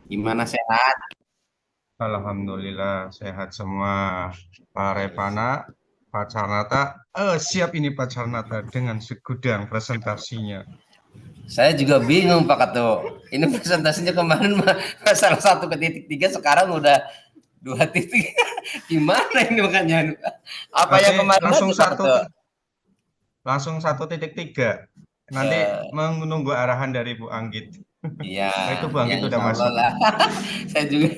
Gimana sehat? Alhamdulillah sehat semua. Pak Repana, Pak Carnata, siap ini Pak Carnata dengan segudang presentasinya. Saya juga bingung Pak Kato. Ini presentasinya kemarin salah satu ke titik tiga, sekarang udah dua titik. Gimana ini makanya? Apa Berarti yang kemarin langsung lagi Pak Kato? langsung 1,3. Nanti Ya, menunggu arahan dari Bu Anggit. iya, Oh, itu Bu ya Anggit udah Insya Allah masuk. lah. Saya juga.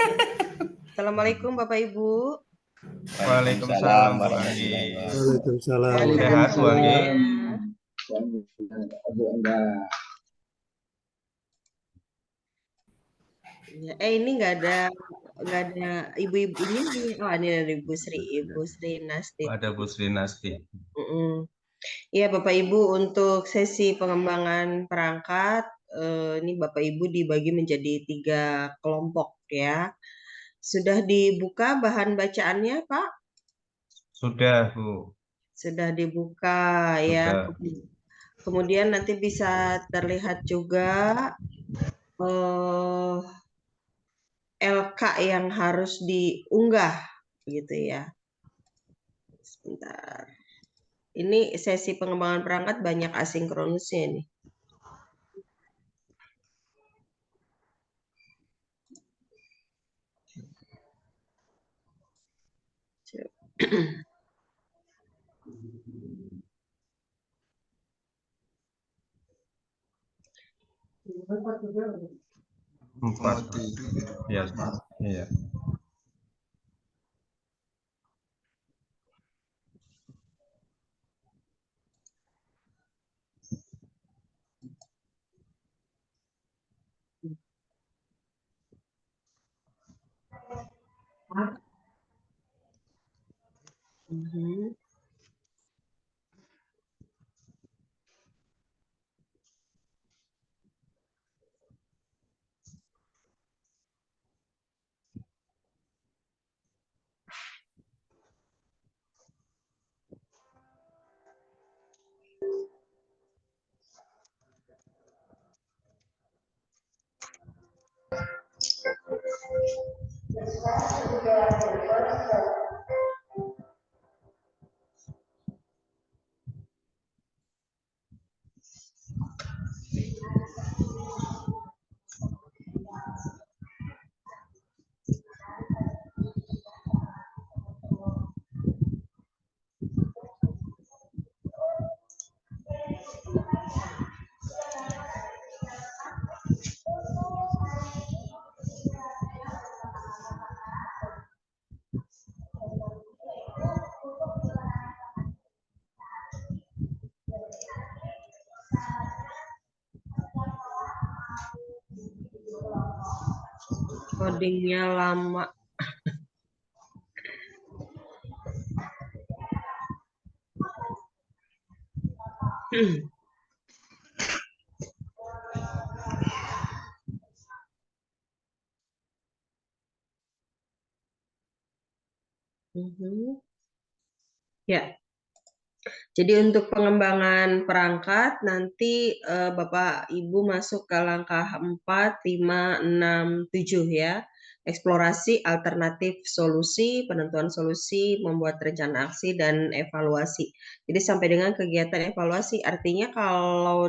Assalamualaikum Bapak Ibu. Waalaikumsalam Waalaikumsalam Bu warahmatullahi Anggit. wabarakatuh. Sehat Waalaikumsalam dan Sehat Bu warahmatullahi Anggit? semuanya. wabarakatuh. Ya, ini nggak ada ibu-ibu ini nih. Oh, ini ada Ibu Sri Nastip. Ada Bu Sri Nasti. Mm-mm. Iya Bapak Ibu, untuk sesi pengembangan perangkat ini Bapak Ibu dibagi menjadi 3 kelompok ya. Sudah dibuka bahan bacaannya Pak? Sudah Bu, Sudah dibuka ya. sudah. Kemudian nanti bisa terlihat juga eh, LK yang harus diunggah gitu ya. Sebentar. Ini sesi pengembangan perangkat banyak asinkronusnya nih. Empat. Ya, iya. Mhm. Codingnya lama. Mhm. Ya, jadi untuk pengembangan perangkat nanti Bapak Ibu masuk ke langkah 4, 5, 6, 7 ya. Eksplorasi alternatif solusi, penentuan solusi, membuat rencana aksi dan evaluasi. Jadi sampai dengan kegiatan evaluasi, artinya kalau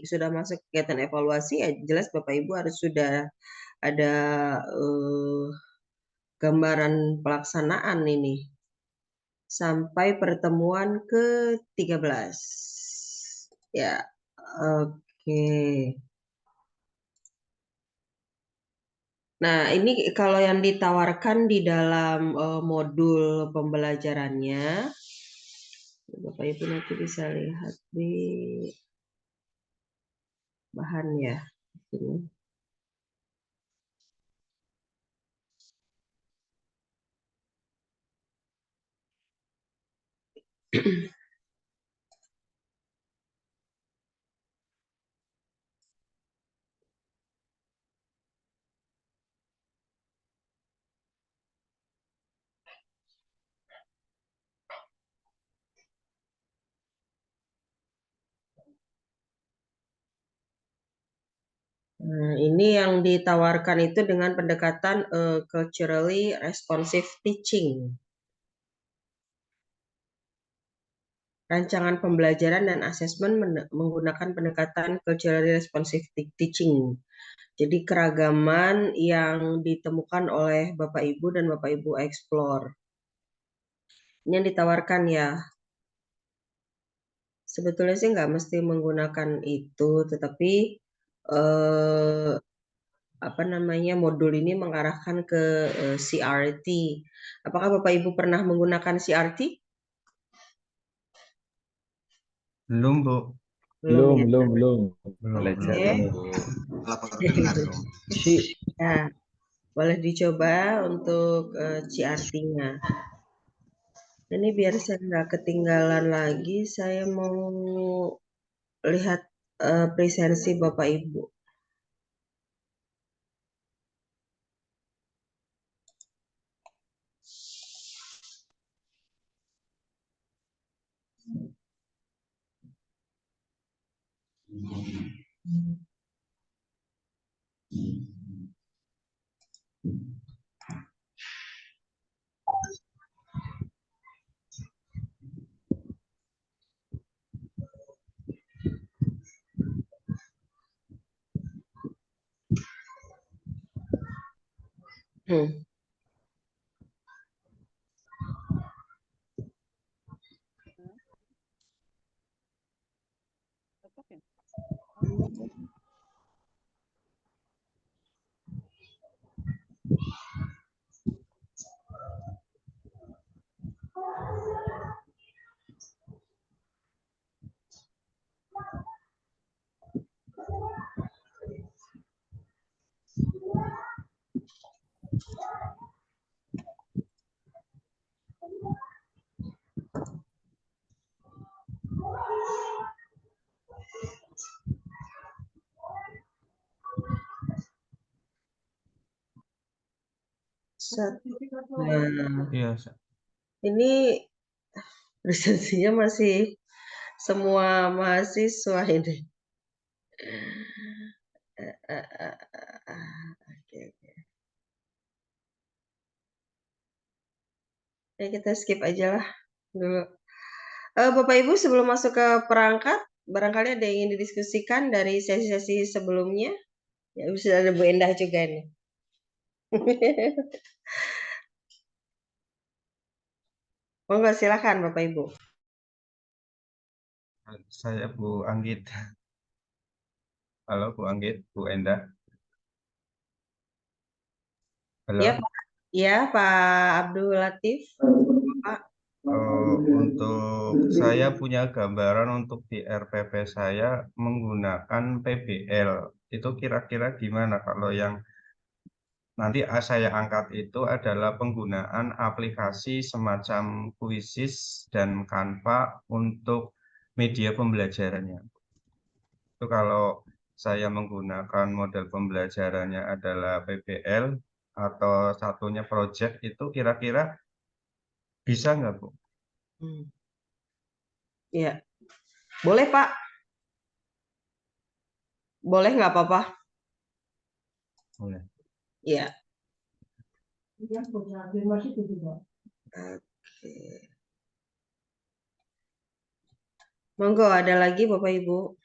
sudah masuk kegiatan evaluasi ya jelas Bapak Ibu harus sudah ada eh, gambaran pelaksanaan ini sampai pertemuan ke-13. Ya, oke. Nah, ini kalau yang ditawarkan di dalam modul pembelajarannya, Bapak Ibu nanti bisa lihat di bahan ya. Ini. Nah, ini yang ditawarkan itu dengan pendekatan culturally responsive teaching. Rancangan pembelajaran dan asesmen menggunakan pendekatan culturally responsive teaching. Jadi keragaman yang ditemukan oleh Bapak Ibu dan Bapak Ibu explore. Ini yang ditawarkan ya. Sebetulnya sih nggak mesti menggunakan itu, tetapi apa namanya modul ini mengarahkan ke CRT. Apakah Bapak Ibu pernah menggunakan CRT? Belum, Bu. Belum ya. Belum, Belajar Oke. dulu. belum. Ya, boleh dicoba untuk CRT-nya. Ini biar saya nggak ketinggalan lagi, saya mau lihat presensi Bapak Ibu. Hmm. Nah, Iya, ini presensinya masih semua mahasiswa ini. Oke, oke. Ya, kita skip aja lah dulu. Bapak Ibu sebelum masuk ke perangkat, barangkali ada yang ingin didiskusikan dari sesi-sesi sebelumnya. Ya, bisa ada Bu Endah juga nih. Monggo silakan Bapak Ibu. saya Bu Anggit. Halo Bu Anggit, Bu Endah. Halo. Ya, Pak. Ya, Pak Abdul Latif. Pak. Untuk saya punya gambaran untuk di RPP saya menggunakan PBL. Itu kira-kira gimana kalau yang nanti saya angkat itu adalah penggunaan aplikasi semacam Quizzes dan Canva untuk media pembelajarannya. Itu kalau saya menggunakan model pembelajarannya adalah PBL atau satunya project itu kira-kira bisa nggak, Bu? Ya, boleh Pak. Boleh nggak apa-apa? Boleh. Ya. Oke. Monggo ada lagi Bapak Ibu.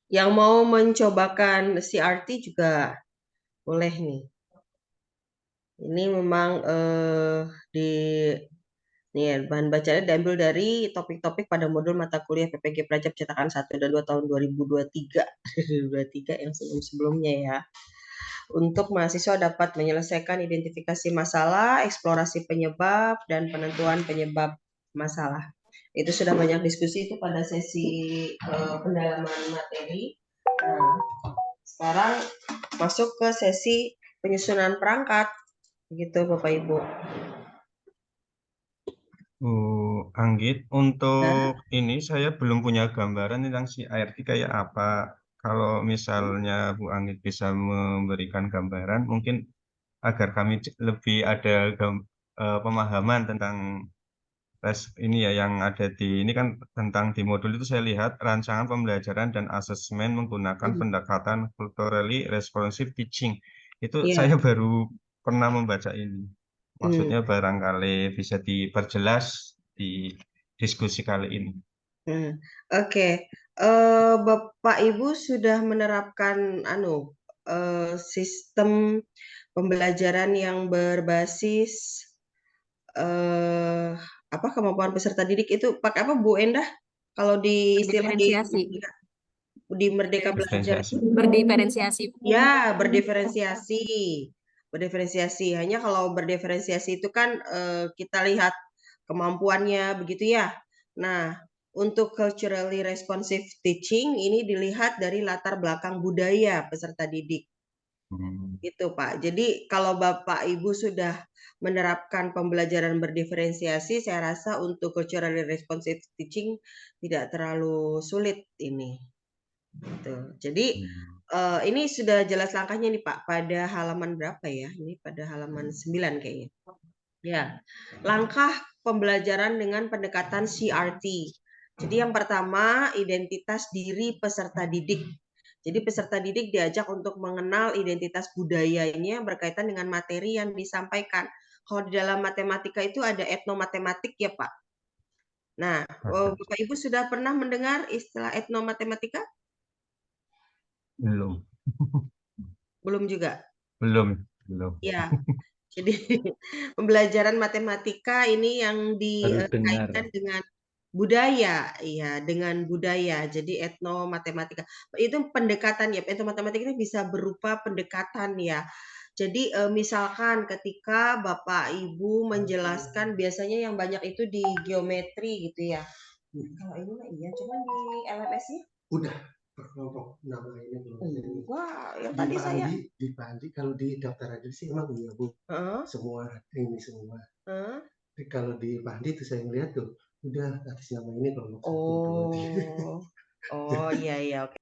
Yang mau mencobakan CRT juga boleh nih. Ini memang di nih ya, bahan bacanya diambil dari topik-topik pada modul mata kuliah PPG Prajab cetakan 1 dan 2 tahun 2023. 2023 yang sebelum-sebelumnya ya. Untuk mahasiswa dapat menyelesaikan identifikasi masalah, eksplorasi penyebab, dan penentuan penyebab masalah. Itu sudah banyak diskusi itu pada sesi pendalaman materi. Nah, sekarang masuk ke sesi penyusunan perangkat, gitu Bapak Ibu. Bu Anggit, untuk Ya. ini saya belum punya gambaran tentang si ART kayak apa. Kalau misalnya Bu Anggit bisa memberikan gambaran, mungkin agar kami lebih ada pemahaman tentang ini ya yang ada di ini kan tentang di modul itu saya lihat rancangan pembelajaran dan asesmen menggunakan pendekatan culturally responsive teaching. Itu Iya. saya baru pernah membaca ini. Maksudnya barangkali bisa diperjelas di diskusi kali ini. Oke. Bapak Ibu sudah menerapkan sistem pembelajaran yang berbasis kemampuan peserta didik itu pakai apa Bu Endah? Kalau di istilah Berdiferensiasi. di Merdeka Belajar itu? Berdiferensiasi. Ya, berdiferensiasi. Berdiferensiasi. Hanya kalau berdiferensiasi itu kan kita lihat kemampuannya begitu ya. Nah, untuk culturally responsive teaching ini dilihat dari latar belakang budaya peserta didik. Gitu, Pak. Jadi kalau Bapak Ibu sudah menerapkan pembelajaran berdiferensiasi, saya rasa untuk culturally responsive teaching tidak terlalu sulit ini. Gitu. Jadi ini sudah jelas langkahnya nih Pak, pada halaman berapa ya? Ini pada halaman 9 kayaknya. Ya, langkah pembelajaran dengan pendekatan CRT. Jadi yang pertama, identitas diri peserta didik. Jadi peserta didik diajak untuk mengenal identitas budayanya berkaitan dengan materi yang disampaikan. Kalau di dalam matematika itu ada etnomatematik ya Pak. Nah, Bapak Ibu sudah pernah mendengar istilah etnomatematika? Belum. Belum juga? Belum. Ya, jadi pembelajaran matematika ini yang dikaitkan dengan budaya, iya, dengan budaya. Jadi etnomatematika. Itu pendekatan ya, etnomatematika itu bisa berupa pendekatan ya. Jadi misalkan ketika Bapak Ibu menjelaskan biasanya yang banyak itu di geometri gitu ya. Kalau ini mah iya, cuma di LMS-nya udah kelompok nama ini belum. Wah, yang Di tadi saya Pandi kalau di daftar aja sih emang iya Bu. Semua ini semua. Tapi kalau di Pandi tuh saya ngeliat tuh udah atas nama ini kelompok 1, 2, 3. Oh iya oke.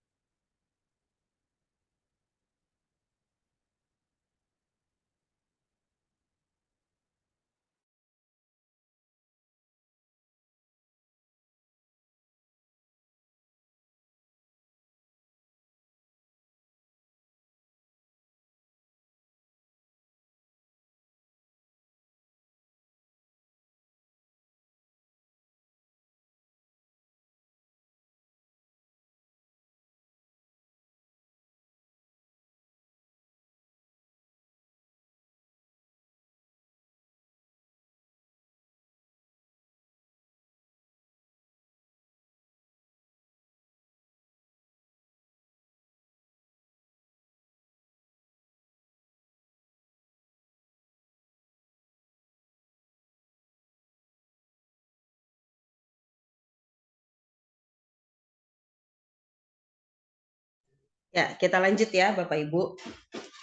Ya, kita lanjut ya Bapak Ibu.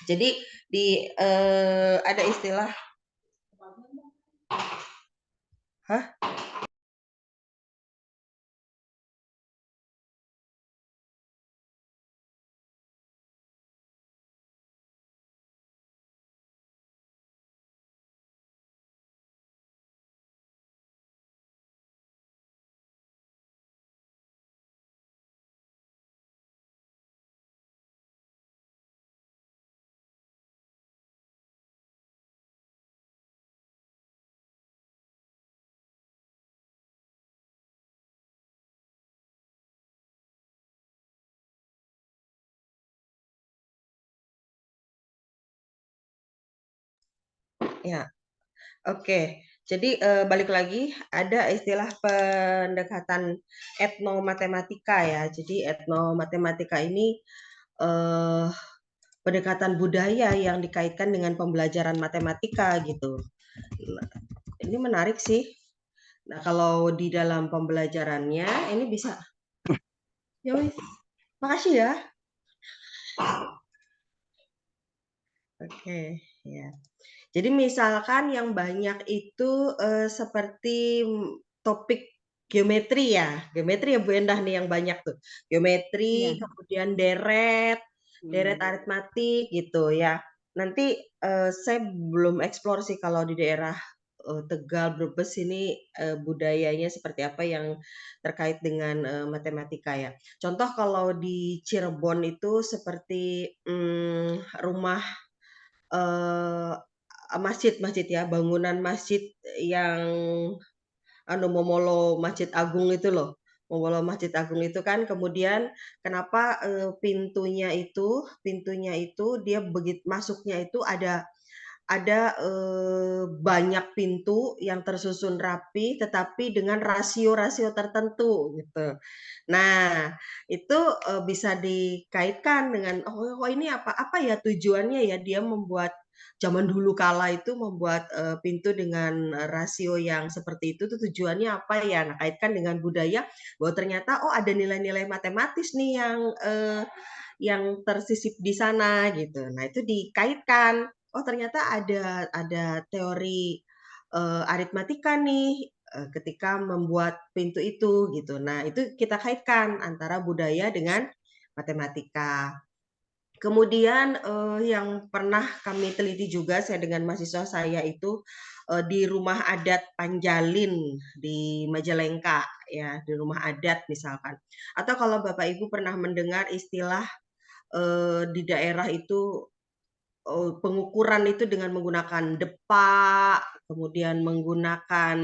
Jadi ada istilah ya. Oke. Jadi balik lagi ada istilah pendekatan etnomatematika ya. Jadi etnomatematika ini pendekatan budaya yang dikaitkan dengan pembelajaran matematika gitu. Nah, ini menarik sih. Nah, kalau di dalam pembelajarannya ini bisa. Ya wis. Makasih ya. Oke, ya. Jadi misalkan yang banyak itu seperti topik geometri ya. Geometri ya Bu Endah nih yang banyak tuh. Geometri, kemudian deret aritmatik gitu ya. Nanti saya belum eksplor sih kalau di daerah Tegal, Brebes ini budayanya seperti apa yang terkait dengan matematika ya. Contoh kalau di Cirebon itu seperti rumah masjid-masjid ya, bangunan masjid yang Momolo Masjid Agung itu loh. Momolo Masjid Agung itu kan kemudian kenapa pintunya itu dia masuknya itu ada banyak pintu yang tersusun rapi tetapi dengan rasio-rasio tertentu gitu. Nah, itu bisa dikaitkan dengan oh ini apa ya tujuannya ya dia membuat zaman dulu kala itu membuat pintu dengan rasio yang seperti itu tuh tujuannya apa ya? Nah, kaitkan dengan budaya bahwa ternyata oh ada nilai-nilai matematis nih yang tersisip di sana gitu. Nah, itu dikaitkan oh ternyata ada teori aritmatika nih ketika membuat pintu itu gitu. Nah, itu kita kaitkan antara budaya dengan matematika. Kemudian yang pernah kami teliti juga saya dengan mahasiswa saya itu di rumah adat Panjalin di Majalengka ya, di rumah adat misalkan. Atau kalau Bapak Ibu pernah mendengar istilah di daerah itu pengukuran itu dengan menggunakan depa, kemudian menggunakan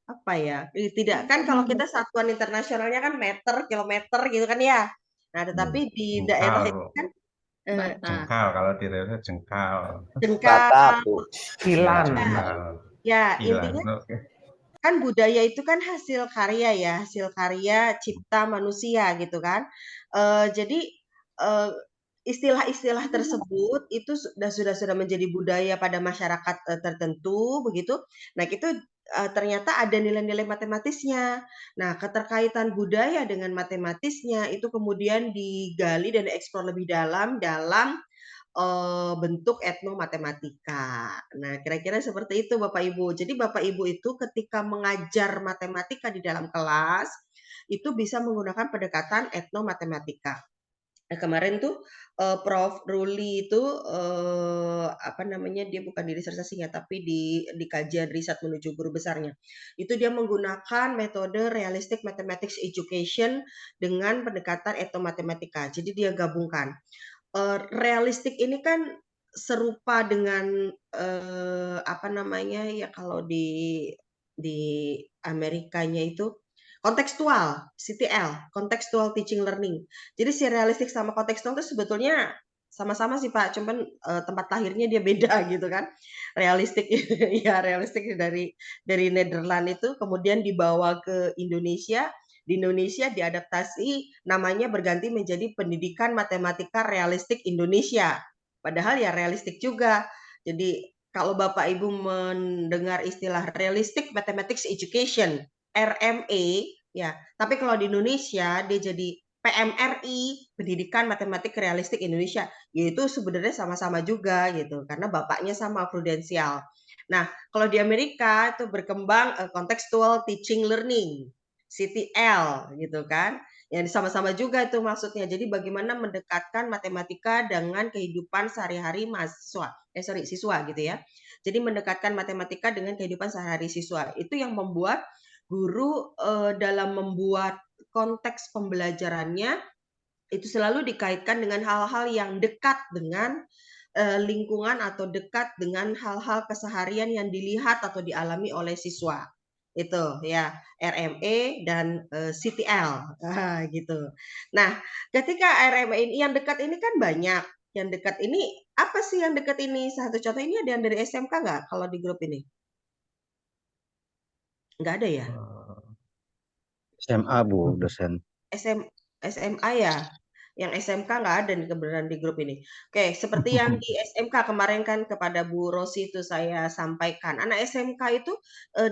apa ya? Tidak kan kalau kita satuan internasionalnya kan meter, kilometer gitu kan ya. Nah, tetapi di daerah Jengkal, itu kan jengkal kalau di daerah jengkal. jengkal, Ya, Kilan. jengkal. ya Kilan. intinya Oke. kan budaya itu kan hasil karya ya, hasil karya cipta manusia gitu kan. Jadi istilah-istilah tersebut itu sudah menjadi budaya pada masyarakat tertentu begitu. Nah, itu ternyata ada nilai-nilai matematisnya. Nah, keterkaitan budaya dengan matematisnya itu kemudian digali dan dieksplor lebih dalam bentuk etnomatematika. Nah, kira-kira seperti itu Bapak Ibu. Jadi Bapak Ibu itu ketika mengajar matematika di dalam kelas, itu bisa menggunakan pendekatan etnomatematika. Nah, kemarin tuh Prof. Ruli itu dia bukan di disertasinya tapi di kajian riset menuju guru besarnya. Itu dia menggunakan metode realistic mathematics education dengan pendekatan etnomatematika. Jadi dia gabungkan. Realistik ini kan serupa dengan ya kalau di Amerikanya itu kontekstual, CTL, contextual teaching learning. Jadi si realistik sama kontekstual itu sebetulnya sama-sama sih Pak, cuman tempat lahirnya dia beda gitu kan. Realistik ya realistik dari Nederland itu kemudian dibawa ke Indonesia. Di Indonesia diadaptasi namanya berganti menjadi Pendidikan Matematika Realistik Indonesia. Padahal ya realistik juga. Jadi kalau Bapak Ibu mendengar istilah Realistic Mathematics Education, RMA, ya. Tapi kalau di Indonesia dia jadi PMRI, Pendidikan Matematik Realistik Indonesia. Yaitu sebenarnya sama-sama juga gitu, karena bapaknya sama prudensial. Nah, kalau di Amerika itu berkembang Contextual Teaching Learning. CTL gitu kan. Yang sama-sama juga itu maksudnya. Jadi bagaimana mendekatkan matematika dengan kehidupan sehari-hari siswa gitu ya. Jadi mendekatkan matematika dengan kehidupan sehari-hari siswa. Itu yang membuat guru dalam membuat konteks pembelajarannya itu selalu dikaitkan dengan hal-hal yang dekat dengan lingkungan atau dekat dengan hal-hal keseharian yang dilihat atau dialami oleh siswa. Itu ya RME dan CTL gitu. Nah, ketika RME ini yang dekat ini kan banyak. Yang dekat ini apa sih yang dekat ini? Satu contoh ini ada yang dari SMK nggak kalau di grup ini? Nggak ada ya? SMA Bu, dosen. SMA ya? Yang SMK nggak ada nih kebenaran di grup ini. Oke, seperti yang di SMK kemarin kan kepada Bu Rosi itu saya sampaikan. Anak SMK itu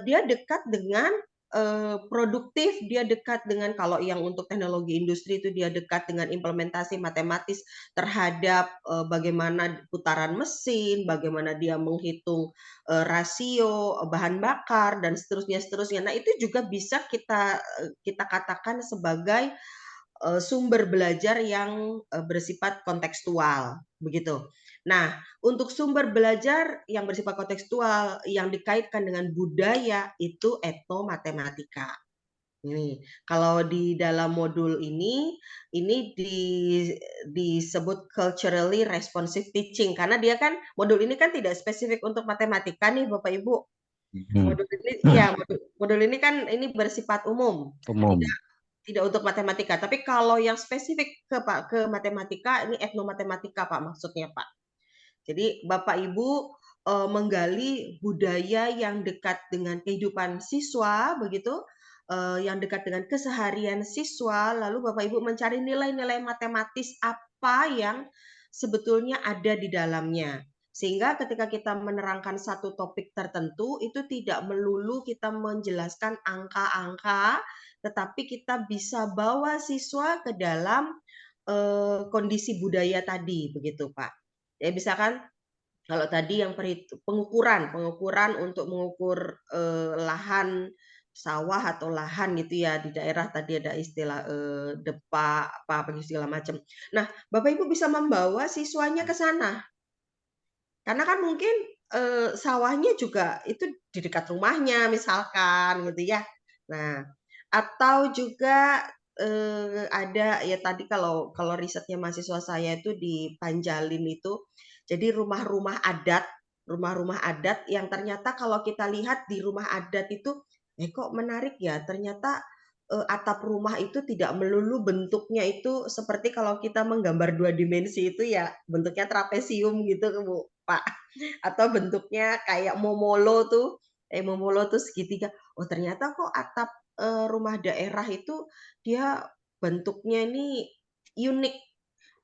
dia dekat dengan produktif, dia dekat dengan kalau yang untuk teknologi industri itu dia dekat dengan implementasi matematis terhadap bagaimana putaran mesin, bagaimana dia menghitung rasio bahan bakar dan seterusnya. Nah, itu juga bisa kita katakan sebagai sumber belajar yang bersifat kontekstual begitu. Nah, untuk sumber belajar yang bersifat kontekstual yang dikaitkan dengan budaya itu etnomatematika. Ini kalau di dalam modul ini disebut culturally responsive teaching karena dia kan modul ini kan tidak spesifik untuk matematika nih Bapak Ibu. Modul ini ya modul ini kan ini bersifat umum. Tidak untuk matematika, tapi kalau yang spesifik ke matematika ini etnomatematika Pak maksudnya Pak. Jadi Bapak Ibu menggali budaya yang dekat dengan kehidupan siswa begitu, yang dekat dengan keseharian siswa, lalu Bapak Ibu mencari nilai-nilai matematis apa yang sebetulnya ada di dalamnya. Sehingga ketika kita menerangkan satu topik tertentu itu tidak melulu kita menjelaskan angka-angka, tetapi kita bisa bawa siswa ke dalam kondisi budaya tadi begitu Pak. Ya misalkan kalau tadi yang pengukuran untuk mengukur lahan sawah atau lahan gitu ya di daerah tadi ada istilah depa apa segala macam. Nah, Bapak Ibu bisa membawa siswanya ke sana. Karena kan mungkin sawahnya juga itu di dekat rumahnya misalkan gitu ya. Nah, atau juga ada ya tadi kalau risetnya mahasiswa saya itu di Panjalin itu, jadi rumah-rumah adat yang ternyata kalau kita lihat di rumah adat itu, kok menarik ya ternyata atap rumah itu tidak melulu bentuknya itu seperti kalau kita menggambar 2 dimensi itu ya bentuknya trapesium gitu Bu, Pak. Atau bentuknya kayak momolo tuh segitiga. Oh ternyata kok atap rumah daerah itu dia bentuknya ini unik.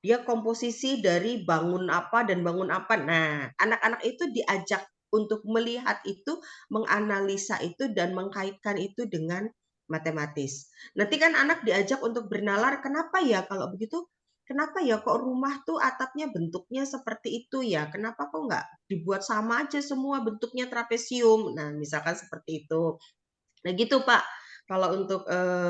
Dia komposisi dari bangun apa dan bangun apa. Nah, anak-anak itu diajak untuk melihat itu, menganalisa itu dan mengkaitkan itu dengan matematis. Nanti kan anak diajak untuk bernalar, kenapa ya kalau begitu? Kenapa ya kok rumah tuh atapnya bentuknya seperti itu ya? Kenapa kok nggak dibuat sama aja semua bentuknya trapesium? Nah, misalkan seperti itu. Nah gitu Pak, kalau untuk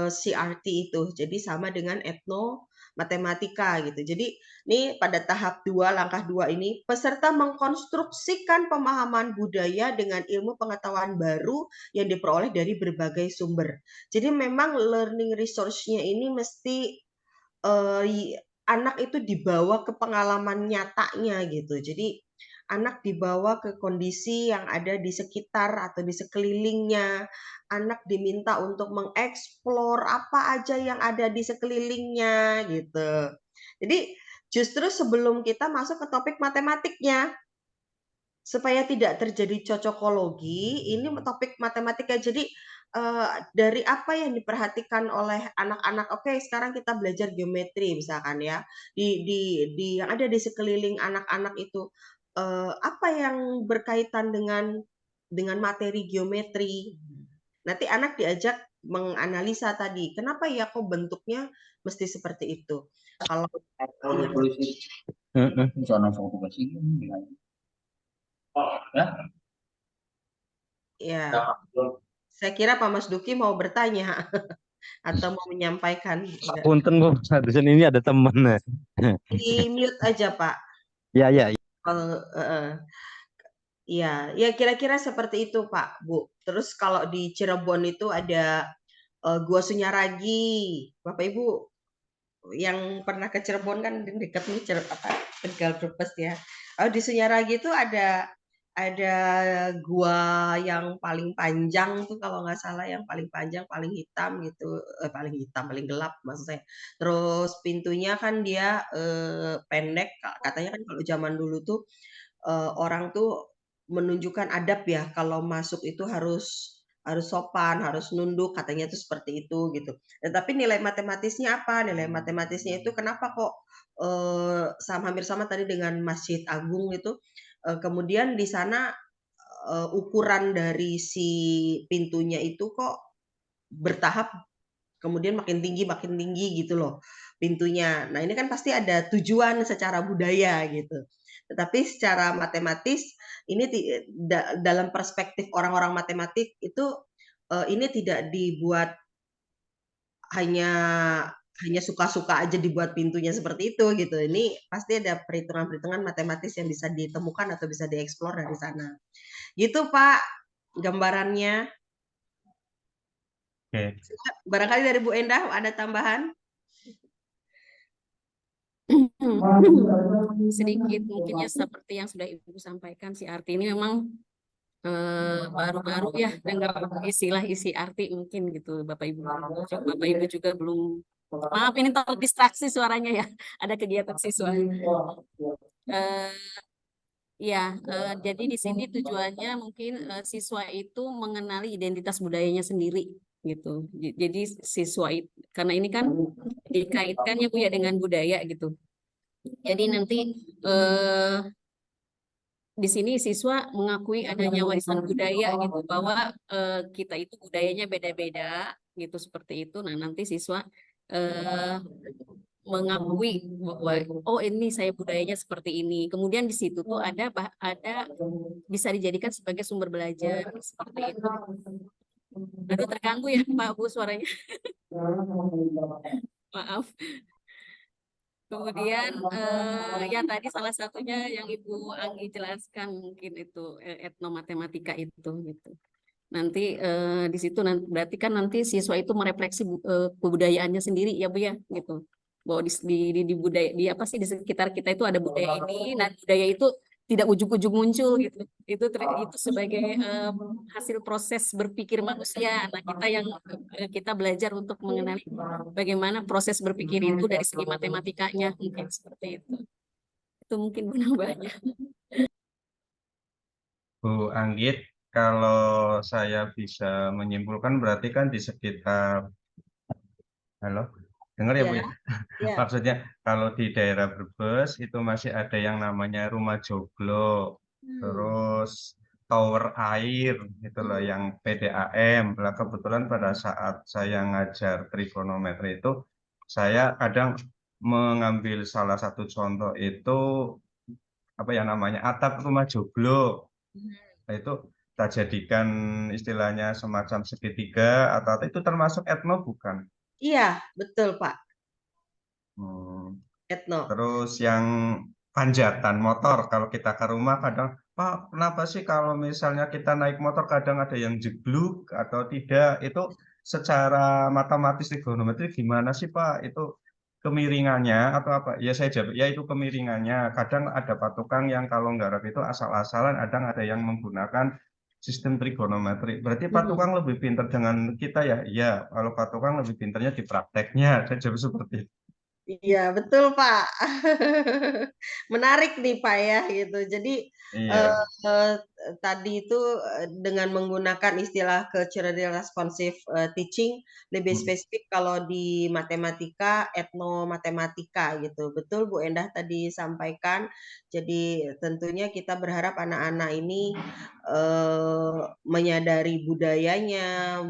CRT itu, jadi sama dengan etnomatematika gitu. Jadi ini pada tahap 2, langkah 2 ini, peserta mengkonstruksikan pemahaman budaya dengan ilmu pengetahuan baru yang diperoleh dari berbagai sumber. Jadi memang learning resource-nya ini mesti anak itu dibawa ke pengalaman nyatanya gitu. Jadi anak dibawa ke kondisi yang ada di sekitar atau di sekelilingnya. Anak diminta untuk mengeksplor apa aja yang ada di sekelilingnya gitu. Jadi justru sebelum kita masuk ke topik matematiknya, supaya tidak terjadi cocokologi, ini topik matematika. Jadi dari apa yang diperhatikan oleh anak-anak, oke sekarang kita belajar geometri misalkan ya, di yang ada di sekeliling anak-anak itu, apa yang berkaitan dengan materi geometri. Nanti anak diajak menganalisa tadi, kenapa ya kok bentuknya mesti seperti itu. Kalau ya, saya kira Pak Mas Duki mau bertanya atau mau menyampaikan. Punten Bu, di ini ada temen. Di mute aja Pak. Ya. Iya, ya kira-kira seperti itu Pak, Bu. Terus kalau di Cirebon itu ada Gua Sunyaragi. Bapak Ibu yang pernah ke Cirebon kan dekat nih Tegal Brebes ya. Di Sunyaragi itu ada gua yang paling panjang tuh kalau nggak salah yang paling panjang paling hitam gitu, paling gelap maksud saya. Terus pintunya kan dia pendek, katanya kan kalau zaman dulu tuh orang tuh menunjukkan adab ya kalau masuk itu harus sopan, harus nunduk, katanya itu seperti itu gitu. Tapi nilai matematisnya apa? Nilai matematisnya itu kenapa kok hampir sama tadi dengan Masjid Agung itu. Kemudian di sana ukuran dari si pintunya itu kok bertahap, kemudian makin tinggi gitu loh pintunya. Nah ini kan pasti ada tujuan secara budaya gitu. Tetapi secara matematis ini dalam perspektif orang-orang matematik itu ini tidak dibuat hanya hanya suka-suka aja dibuat pintunya seperti itu gitu. Ini pasti ada perhitungan-perhitungan matematis yang bisa ditemukan atau bisa dieksplor dari sana. Gitu Pak, gambarannya. Oke. Barangkali dari Bu Endah ada tambahan? Sedikit mungkin ya seperti yang sudah Ibu sampaikan, si arti ini memang baru-baru ya dengar istilah isi arti mungkin gitu Bapak Ibu juga belum, maaf ini terdistraksi suaranya ya, ada kegiatan siswa. Ya, jadi di sini tujuannya mungkin siswa itu mengenali identitas budayanya sendiri gitu. Jadi siswa itu, karena ini kan dikaitkan ya Bu ya dengan budaya gitu. Jadi nanti di sini siswa mengakui adanya warisan budaya gitu, bahwa kita itu budayanya beda-beda gitu, seperti itu. Nah nanti siswa mengakui bahwa oh ini saya budayanya seperti ini. Kemudian di situ tuh ada bisa dijadikan sebagai sumber belajar seperti itu. Aduh terganggu ya Pak Bu suaranya. Maaf. Kemudian ya tadi salah satunya yang Ibu Anggi jelaskan mungkin itu etnomatematika itu gitu. Nanti di situ berarti kan nanti siswa itu merefleksi kebudayaannya sendiri ya Bu ya gitu. Bahwa di budaya di apa sih di sekitar kita itu ada budaya ini, nah budaya itu tidak ujug-ujug muncul gitu. Itu sebagai hasil proses berpikir manusia. Nah, kita belajar untuk mengenali bagaimana proses berpikir itu dari segi matematikanya mungkin seperti itu. Itu mungkin penambahannya. Bu Anggit, kalau saya bisa menyimpulkan berarti kan di sekitar, halo, dengar ya Bu ya? Maksudnya kalau di daerah Brebes itu masih ada yang namanya rumah joglo, terus tower air gitu loh yang PDAM. Nah, kebetulan pada saat saya ngajar trigonometri itu saya kadang mengambil salah satu contoh itu apa ya namanya atap rumah joglo. Nah, itu kita jadikan istilahnya semacam segitiga atau itu termasuk etno bukan? Iya, betul Pak. Etno. Terus yang panjatan motor, kalau kita ke rumah kadang, Pak, kenapa sih kalau misalnya kita naik motor kadang ada yang jegluk atau tidak? Itu secara matematis trigonometri gimana sih Pak? Itu kemiringannya atau apa? Ya saya jawab, ya itu kemiringannya. Kadang ada patukang yang kalau nggarap itu asal-asalan, kadang ada yang menggunakan sistem trigonometri. Berarti patukang lebih pintar dengan kita ya? Iya, kalau patukang lebih pintarnya di prakteknya. Saya jawab seperti itu. Iya, betul Pak. Menarik nih Pak ya gitu. Jadi tadi itu dengan menggunakan istilah culturally responsive teaching, lebih spesifik kalau di matematika, etnomatematika gitu. Betul Bu Endah tadi sampaikan. Jadi tentunya kita berharap anak-anak ini menyadari budayanya,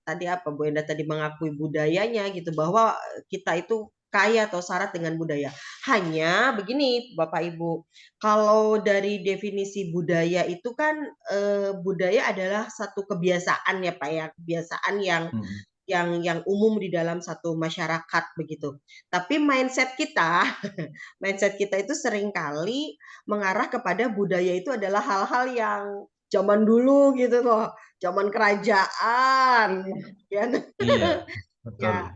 tadi apa Bu Endah tadi mengakui budayanya gitu, bahwa kita itu kaya atau syarat dengan budaya. Hanya begini Bapak Ibu, kalau dari definisi budaya itu kan budaya adalah satu kebiasaan ya Pak ya, kebiasaan yang umum di dalam satu masyarakat begitu. Tapi mindset kita itu seringkali mengarah kepada budaya itu adalah hal-hal yang zaman dulu gitu loh, zaman kerajaan ya. Iya, betul. Ya,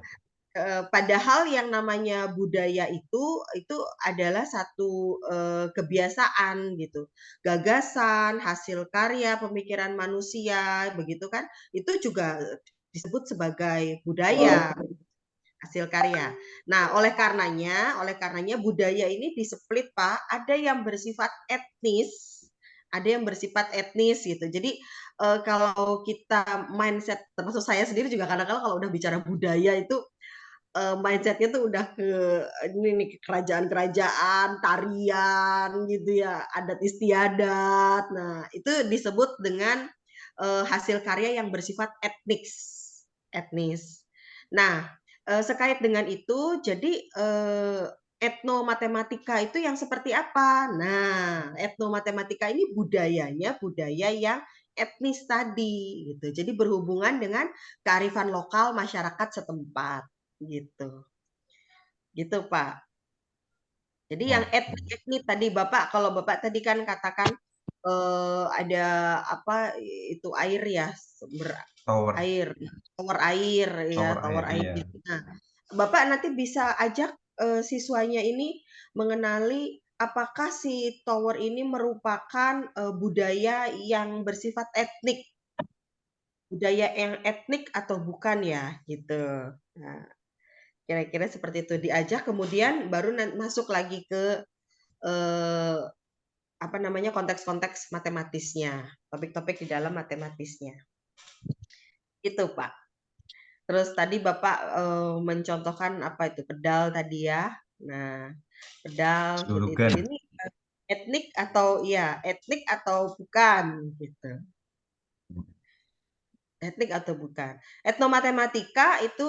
padahal yang namanya budaya itu adalah satu kebiasaan gitu, gagasan, hasil karya, pemikiran manusia, begitu kan? Itu juga disebut sebagai budaya, hasil karya. Nah, oleh karenanya budaya ini diseplit Pak, ada yang bersifat etnis, ada yang bersifat etnis gitu. Jadi kalau kita mindset, termasuk saya sendiri juga kadang-kadang kalau udah bicara budaya itu mindsetnya tuh udah ke ini nih kerajaan-kerajaan, tarian gitu ya, adat istiadat. Nah, itu disebut dengan hasil karya yang bersifat etnis. Nah, sekait dengan itu, jadi etnomatematika itu yang seperti apa? Nah, etnomatematika ini budayanya budaya yang etnis tadi gitu. Jadi berhubungan dengan kearifan lokal masyarakat setempat gitu. Gitu, Pak. Jadi yang Oh, etnik tadi Bapak, kalau Bapak tadi kan katakan ada apa itu air ya, sumber tower, air, tower air ya, tower tower air, air iya. gitu. Nah, Bapak nanti bisa ajak siswanya ini mengenali apakah si tower ini merupakan budaya yang bersifat etnik, budaya yang etnik atau bukan ya, gitu. Nah, kira-kira seperti itu diajak, kemudian baru masuk lagi ke eh, apa namanya konteks-konteks matematisnya, topik-topik di dalam matematisnya. Itu Pak. Terus tadi Bapak mencontohkan apa itu pedal tadi ya. Nah, pedal seperti itu. Julugan. Ini etnik atau ya etnik atau bukan gitu. Etnik atau bukan. Etnomatematika itu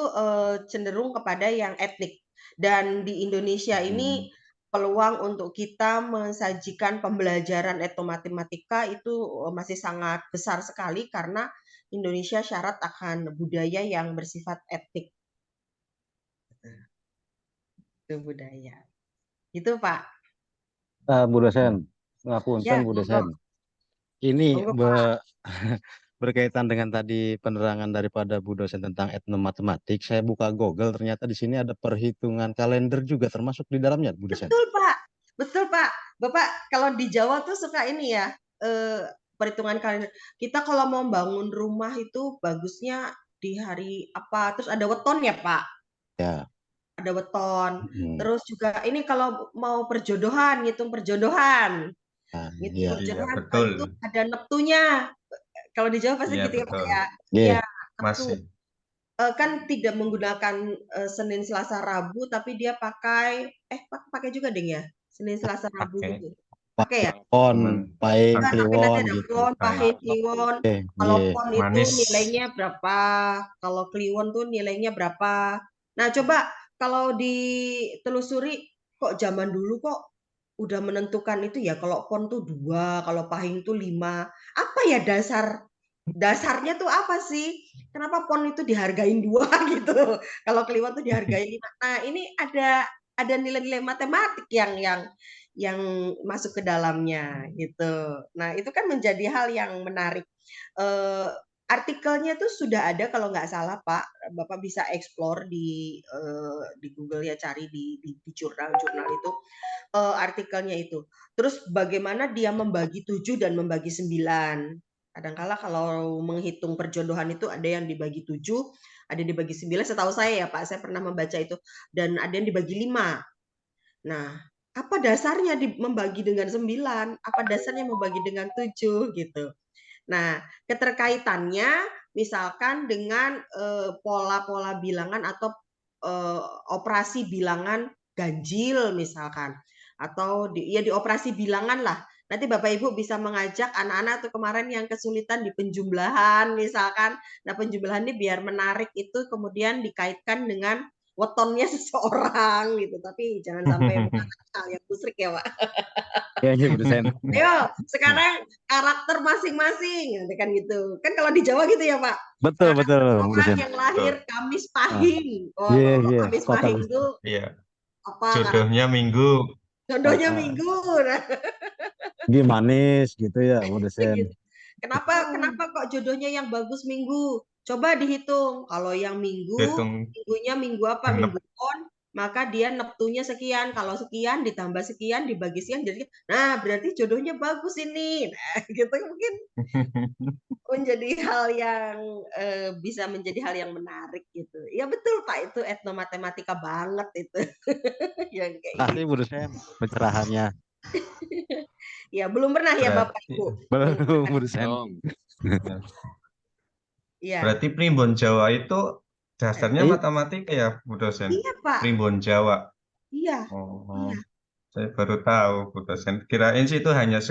cenderung kepada yang etnik. Dan di Indonesia ini peluang untuk kita mensajikan pembelajaran etnomatematika itu masih sangat besar sekali karena Indonesia syarat akan budaya yang bersifat etnik. Itu budaya. Itu Pak. Bu dosen, ngapunten Ya, Bu monggo. dosen. Ini Monggo Pak. berkaitan dengan tadi penerangan daripada Bu dosen tentang etnomatematik, saya buka Google, ternyata di sini ada perhitungan kalender juga termasuk di dalamnya, Bu dosen. Betul Pak. Betul Pak. Bapak kalau di Jawa tuh suka ini ya, perhitungan kalender. Kita kalau mau bangun rumah itu bagusnya di hari apa, terus ada weton ya Pak. Ya. Ada weton. Terus juga ini kalau mau perjodohan, ngitung perjodohan. Ngitung Iya. Iya, perjodohan betul. itu ada neptunya. Kalau di Jawa pasti Iya, gitu ya Pak betul. ya. Iya. Iya, neptu. Masih. Kan tidak menggunakan Senin, Selasa, Rabu, tapi dia pakai pakai juga ding ya. Senin, Selasa, Rabu Pakai. gitu. Pakai ya? Pon, Cuman Pahing, Enggak, tapi nanti Kliwon ada gitu. pon, pakai pahit, kliwon. Kalau Iya. pon itu manis. nilainya berapa? Kalau kliwon tuh nilainya berapa? Nah, coba kalau ditelusuri kok zaman dulu kok udah menentukan itu ya. Kalau pon tuh 2, kalau pahing tuh 5. Apa ya dasarnya tuh apa sih? Kenapa pon itu dihargain 2 gitu? Kalau kliwon tuh dihargain 5. Nah, ini ada nilai-nilai matematik yang masuk ke dalamnya gitu. Nah, itu kan menjadi hal yang menarik. Artikelnya tuh sudah ada kalau nggak salah Pak, Bapak bisa explore di Google ya, cari di jurnal-jurnal itu artikelnya itu. Terus bagaimana dia membagi 7 dan membagi 9. Kadangkala kalau menghitung perjodohan itu ada yang dibagi 7, ada yang dibagi 9, setahu saya ya Pak, saya pernah membaca itu, dan ada yang dibagi 5. Nah, apa dasarnya membagi dengan 9? Apa dasarnya membagi dengan 7 gitu. Nah, keterkaitannya misalkan dengan pola-pola bilangan atau operasi bilangan ganjil misalkan, atau di operasi bilangan lah. Nanti Bapak Ibu bisa mengajak anak-anak tuh kemarin yang kesulitan di penjumlahan misalkan. Nah, penjumlahan ini biar menarik itu kemudian dikaitkan dengan wetonnya seseorang gitu. Tapi jangan sampai mengatakan hal yang musrik ya Pak. Iya, Bu dosen. Ayo, sekarang karakter masing-masing, kan gitu. Kan kalau di Jawa gitu ya Pak. Betul, Bu Orang dosen. yang lahir Kamis Pahing. Oh, Iya, kalau iya. Kamis Kok Pahing itu Iya. apa? Jodohnya Minggu. Jodohnya Minggu. Nah, Dia manis gitu ya, Bu dosen. gitu. Kenapa kok jodohnya yang bagus Minggu? Coba dihitung. Kalau yang Hitung minggunya minggu apa? genep. Minggu pon, maka dia neptunya sekian. Kalau sekian ditambah sekian dibagi sekian jadi nah berarti jodohnya bagus ini. Nah, gitu mungkin menjadi hal yang bisa menjadi hal yang menarik gitu. Ya betul Pak, itu etnomatematika banget itu. Yang kayak Asli gitu. Bu dosen, pencerahannya. Ya belum pernah ya Bapak Berarti, Ibu Belum, menggunakan. Bu dosen. Iya. berarti primbon Jawa itu dasarnya Iya. matematika ya, Bu dosen? Iya Pak. Primbon Jawa. Iya. Oh, Iya. saya baru tahu, Bu dosen. Kirain sih itu hanya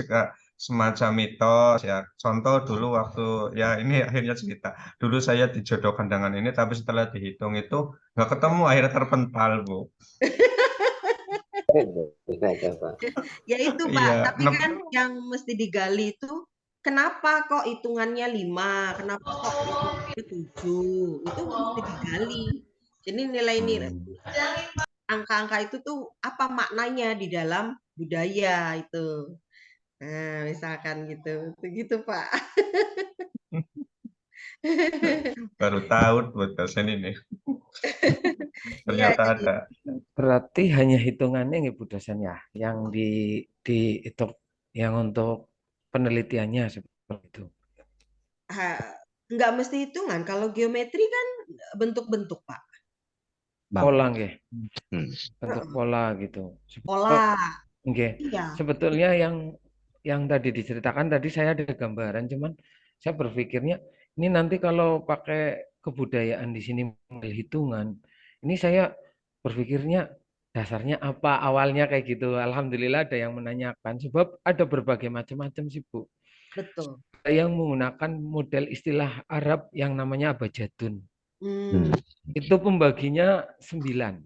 semacam mitos ya. Contoh dulu waktu, ya ini akhirnya cerita. Dulu saya dijodohkan dengan ini, tapi setelah dihitung itu nggak ketemu, akhirnya terpental, Bu. Ya itu Pak, Iya, tapi kan yang mesti digali itu kenapa kok hitungannya 5, kenapa kok hitungannya 7, itu mesti digali. Ini nilai-nilai Hmm. angka-angka itu tuh apa maknanya di dalam budaya itu. Nah, misalkan gitu. Begitu, Pak. Baru tahu buat dosen ini. Iya, Ternyata jadi ada. Berarti hanya hitungannya nih Bu dosen ya, yang dihitung, yang untuk penelitiannya seperti itu. nggak mesti hitungan. Kalau geometri kan bentuk-bentuk, Pak. Pola nggih, Hmm. bentuk pola gitu. Pola. Nggih. Iya. Sebetulnya yang tadi diceritakan tadi saya ada gambaran, cuman saya berpikirnya ini nanti kalau pakai kebudayaan di sini model hitungan, ini saya berpikirnya dasarnya apa awalnya kayak gitu. Alhamdulillah ada yang menanyakan, sebab ada berbagai macam-macam sih Bu. Betul. Ada yang menggunakan model istilah Arab yang namanya abjadun. Hmm. Itu pembaginya 9,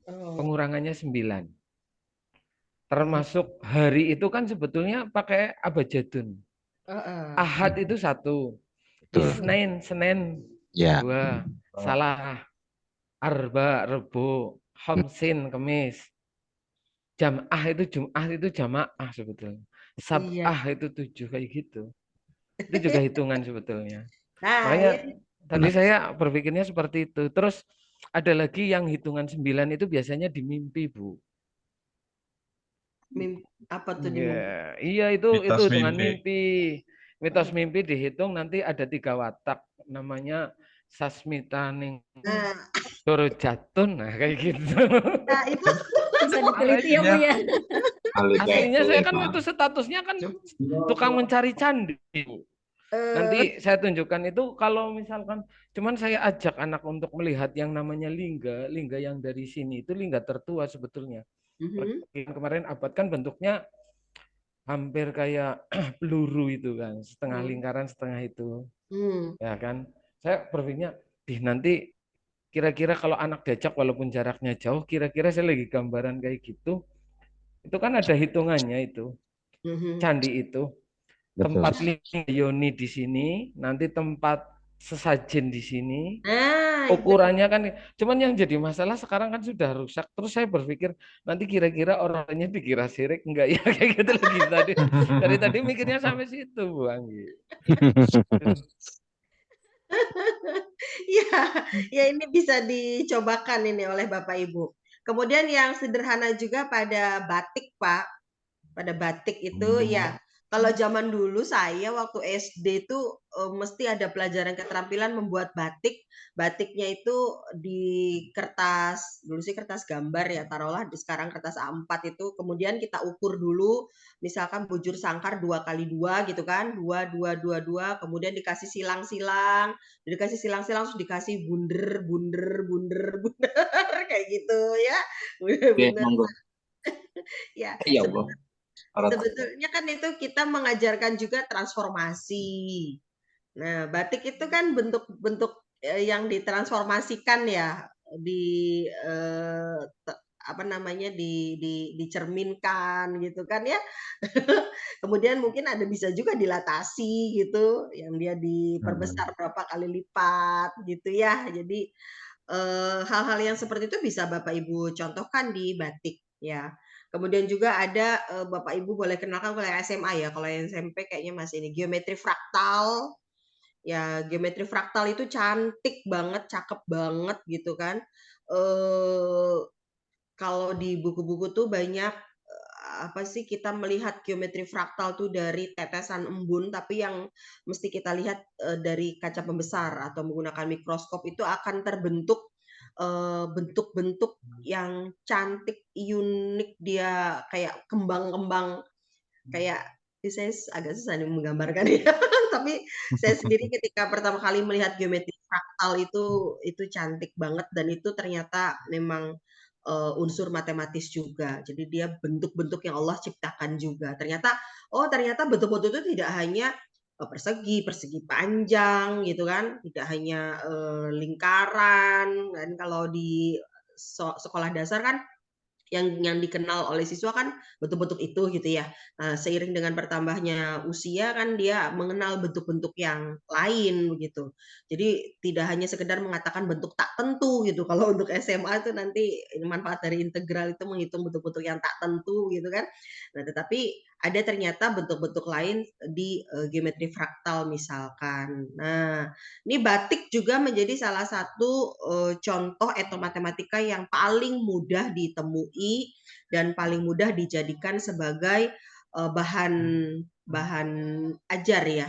Oh. pengurangannya 9. Termasuk hari itu kan sebetulnya pakai abjadun. Ahad itu 1. Isnin, Senin. Ya. 2. Salah. Arba, Rebo. Khamsin, Kemis. Jam'ah itu Jum'ah itu jamaah sebetulnya. Sab'ah itu 7 kayak gitu. Itu juga hitungan sebetulnya. Nah, Makanya ini tadi saya berpikirnya seperti itu. Terus ada lagi yang hitungan 9 itu biasanya di mimpi, Bu. apa tuh di Ya, iya itu Mitos hitungan mimpi. mimpi. Mitos mimpi dihitung nanti ada 3 watak, namanya sasmitaning Nah, dorojatun, nah kayak gitu. nah itu Bisa diteliti ya Bu ya. Aslinya saya kan itu statusnya kan tukang mencari candi. Nanti saya tunjukkan itu kalau misalkan, cuman saya ajak anak untuk melihat yang namanya lingga, lingga yang dari sini itu lingga tertua sebetulnya. Kemarin abad kan bentuknya hampir kayak peluru itu kan, setengah lingkaran setengah itu, ya kan. Saya berpikirnya, nanti kira-kira kalau anak diajak walaupun jaraknya jauh, kira-kira saya lagi gambaran kayak gitu, itu kan ada hitungannya itu, candi itu, tempat lingga yoni di sini, nanti tempat sesajen di sini, ukurannya kan, cuman yang jadi masalah sekarang kan sudah rusak. Terus saya berpikir nanti kira-kira orangnya dikira sirik enggak ya kayak gitu lagi tadi. Dari tadi mikirnya sampai situ Bu Anggi. Ya, ya ini bisa dicobakan ini oleh Bapak Ibu. Kemudian yang sederhana juga pada batik, Pak. Pada batik itu ya, kalau zaman dulu saya waktu SD itu mesti ada pelajaran keterampilan membuat batik. Batiknya itu di kertas, dulu sih kertas gambar ya, taruhlah sekarang kertas A4 itu, kemudian kita ukur dulu, misalkan bujur sangkar 2x2 gitu kan, 2, 2, 2, 2, kemudian dikasih silang-silang, terus dikasih bunder, bunder, bunder, bunder, kayak gitu ya. Bunder. Ya, sebetulnya kan itu kita mengajarkan juga transformasi. Nah, batik itu kan bentuk-bentuk yang ditransformasikan ya, apa namanya dicerminkan gitu kan ya. Kemudian mungkin ada bisa juga dilatasi gitu, yang dia diperbesar berapa kali lipat gitu ya. Jadi hal-hal yang seperti itu bisa Bapak Ibu contohkan di batik ya. Kemudian juga ada Bapak Ibu boleh kenalkan kalau yang SMA ya, kalau yang SMP kayaknya masih ini geometri fraktal. Ya, geometri fraktal itu cantik banget, cakep banget gitu kan. Kalau di buku-buku tuh banyak apa sih kita melihat geometri fraktal tuh dari tetesan embun, tapi yang mesti kita lihat dari kaca pembesar atau menggunakan mikroskop itu akan terbentuk bentuk-bentuk yang cantik, unik, dia kayak kembang-kembang, kayak saya agak susah nih menggambarkan ya. Tapi saya sendiri ketika pertama kali melihat geometri fraktal itu cantik banget dan itu ternyata memang unsur matematis juga. Jadi dia bentuk-bentuk yang Allah ciptakan juga. Ternyata bentuk-bentuk itu tidak hanya persegi, persegi panjang gitu kan, tidak hanya lingkaran. Dan kalau di sekolah dasar kan yang dikenal oleh siswa kan bentuk-bentuk itu gitu ya. Nah, seiring dengan bertambahnya usia kan dia mengenal bentuk-bentuk yang lain begitu. Jadi tidak hanya sekedar mengatakan bentuk tak tentu gitu. Kalau untuk SMA itu nanti manfaat dari integral itu menghitung bentuk-bentuk yang tak tentu gitu kan. Nah, tetapi ada ternyata bentuk-bentuk lain di geometri fraktal misalkan. Nah, ini batik juga menjadi salah satu contoh etnomatematika yang paling mudah ditemui dan paling mudah dijadikan sebagai bahan ajar ya.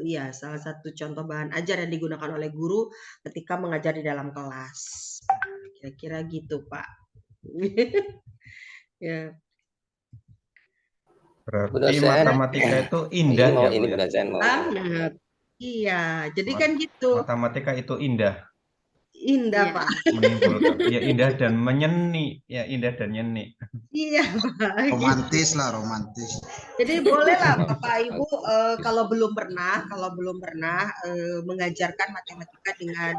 Ya, salah satu contoh bahan ajar yang digunakan oleh guru ketika mengajar di dalam kelas. Kira-kira gitu, Pak. Ya. Berarti matematika itu indah ya, Bu ya? Sangat. Iya, jadi kan gitu. Matematika itu indah. Indah, Iya. Pak. Menimbulkan, ya indah dan menyeni, ya indah dan nyeni. Iya, Pak. Romantis lah, romantis. Jadi bolehlah Bapak Ibu kalau belum pernah mengajarkan matematika dengan